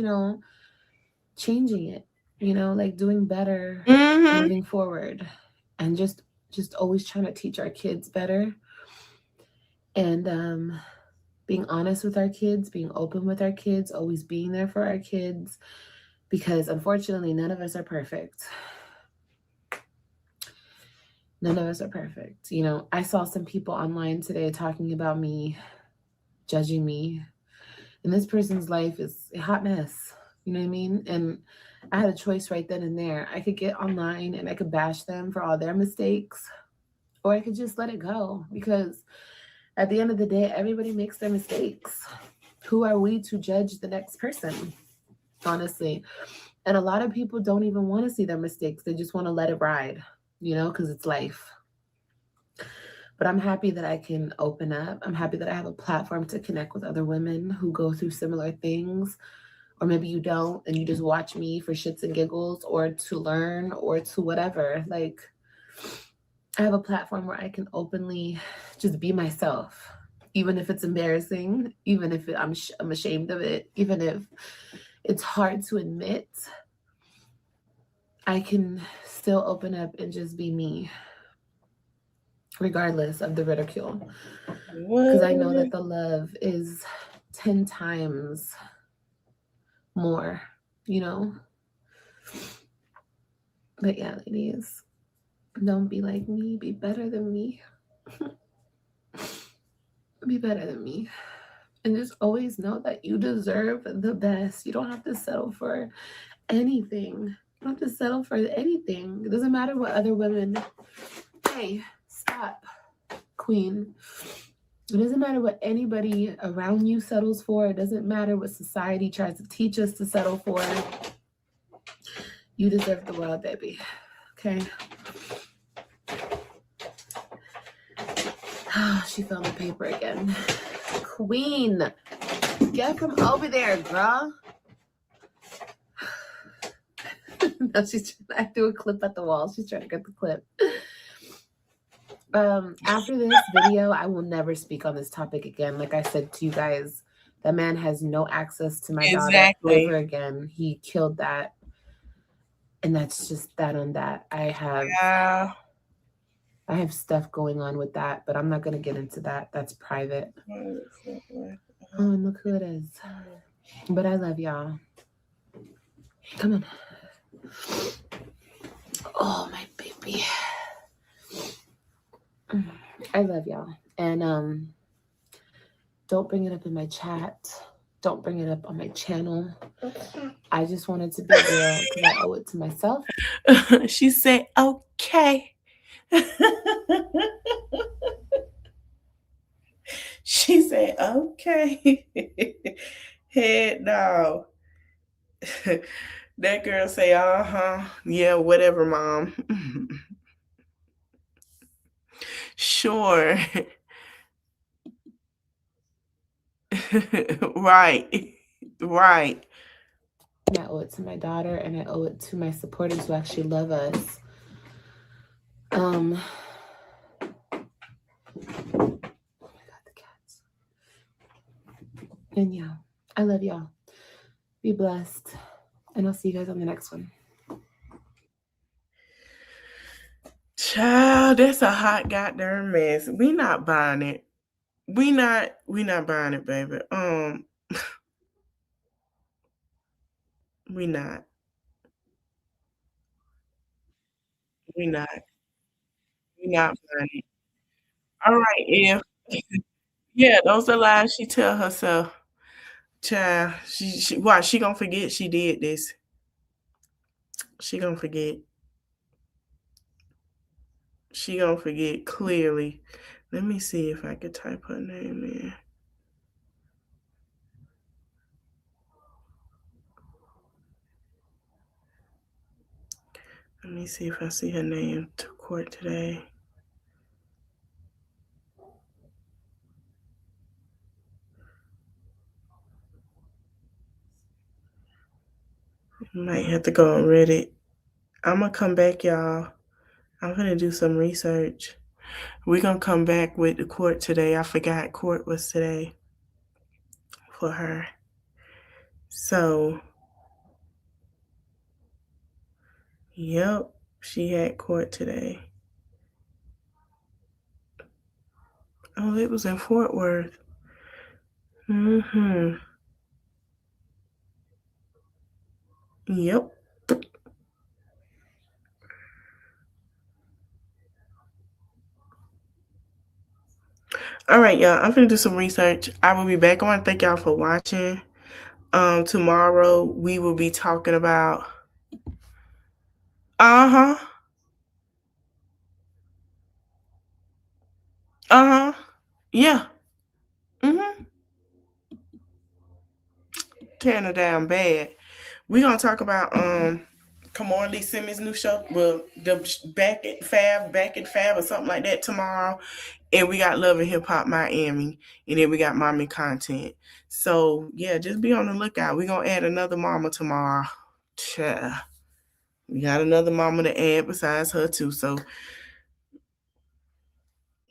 changing it, like doing better, moving forward, and just always trying to teach our kids better. And being honest with our kids, being open with our kids, always being there for our kids, because unfortunately, none of us are perfect. None of us are perfect. I saw some people online today talking about me, judging me, and this person's life is a hot mess. You know what I mean? And I had a choice right then and there. I could get online and I could bash them for all their mistakes, or I could just let it go, because at the end of the day, everybody makes their mistakes. Who are we to judge the next person? honestly. And a lot of people don't even want to see their mistakes. They just want to let it ride, you know, because it's life. But I'm happy that I can open up. I'm happy that I have a platform to connect with other women who go through similar things. Or maybe you don't, and you just watch me for shits and giggles, or to learn, or to whatever. Like, I have a platform where I can openly just be myself, even if it's embarrassing, even if I'm ashamed of it, even if it's hard to admit. I can still open up and just be me, regardless of the ridicule. Because I know that the love is 10 times more, you know? But yeah, ladies, don't be like me. Be better than me. Be better than me. And just always know that you deserve the best. You don't have to settle for anything. You don't have to settle for anything. It doesn't matter what other women... Hey, stop, queen. It doesn't matter what anybody around you settles for. It doesn't matter what society tries to teach us to settle for. You deserve the world, baby. Okay? Oh, she fell on the paper again. Queen, get from over there, girl. Now she's trying to do a clip at the wall. She's trying to get the clip. After this video, I will never speak on this topic again. Like I said to you guys, that man has no access to my daughter ever again. He killed that. And that's just that on that. I have stuff going on with that, but I'm not going to get into that. That's private. Oh, and look who it is. But I love y'all. Come on. Oh, my baby. I love y'all. And don't bring it up in my chat. Don't bring it up on my channel. Okay. I just wanted to be real because I owe it to myself. She said, okay. She said, okay. Head no. That girl say, yeah, whatever, mom. Sure. Right. Right. I owe it to my daughter, and I owe it to my supporters who actually love us. Oh my God, the cats. And yeah, I love y'all. Be blessed. And I'll see you guys on the next one. Child, that's a hot goddamn mess. We not buying it. We not buying it, baby. We not. We not buying it. All right, if yeah, those are lies she tell herself. Child, she why she gonna forget she did this. She gonna forget. She gonna forget clearly. Let me see if I could type her name in. Let me see if I see her name to court today. Might have to go on Reddit. I'm gonna come back, y'all. I'm gonna do some research. We're gonna come back with the court today. I forgot court was today for her. So, yep, she had court today. Oh, it was in Fort Worth. Yep. All right, y'all. I'm gonna do some research. I will be back. I want to thank y'all for watching. Tomorrow we will be talking about. Yeah. Tearing her down bad. We're gonna talk about Kamora Lee Simmons' new show. Well, the Back at Fab or something like that tomorrow. And we got Love and Hip Hop Miami. And then we got Mommy Content. So yeah, just be on the lookout. We're gonna add another mama tomorrow. Yeah. We got another mama to add besides her too. So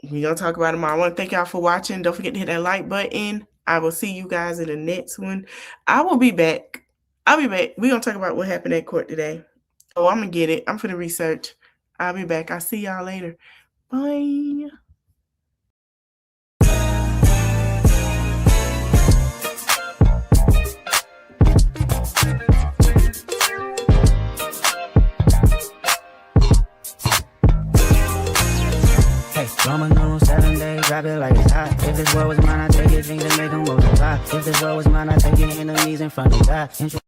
we're gonna talk about it tomorrow. I want to thank y'all for watching. Don't forget to hit that like button. I will see you guys in the next one. I will be back. I'll be back. We're gonna talk about what happened at court today. Oh, I'm gonna get it. I'm for the research. I'll be back. I'll see y'all later. Bye. Roman numeral 7 days, drop it like it's hot. If this world was mine, I'd take it, things and make them multiply. If this world was mine, I'd take your enemies in front of God.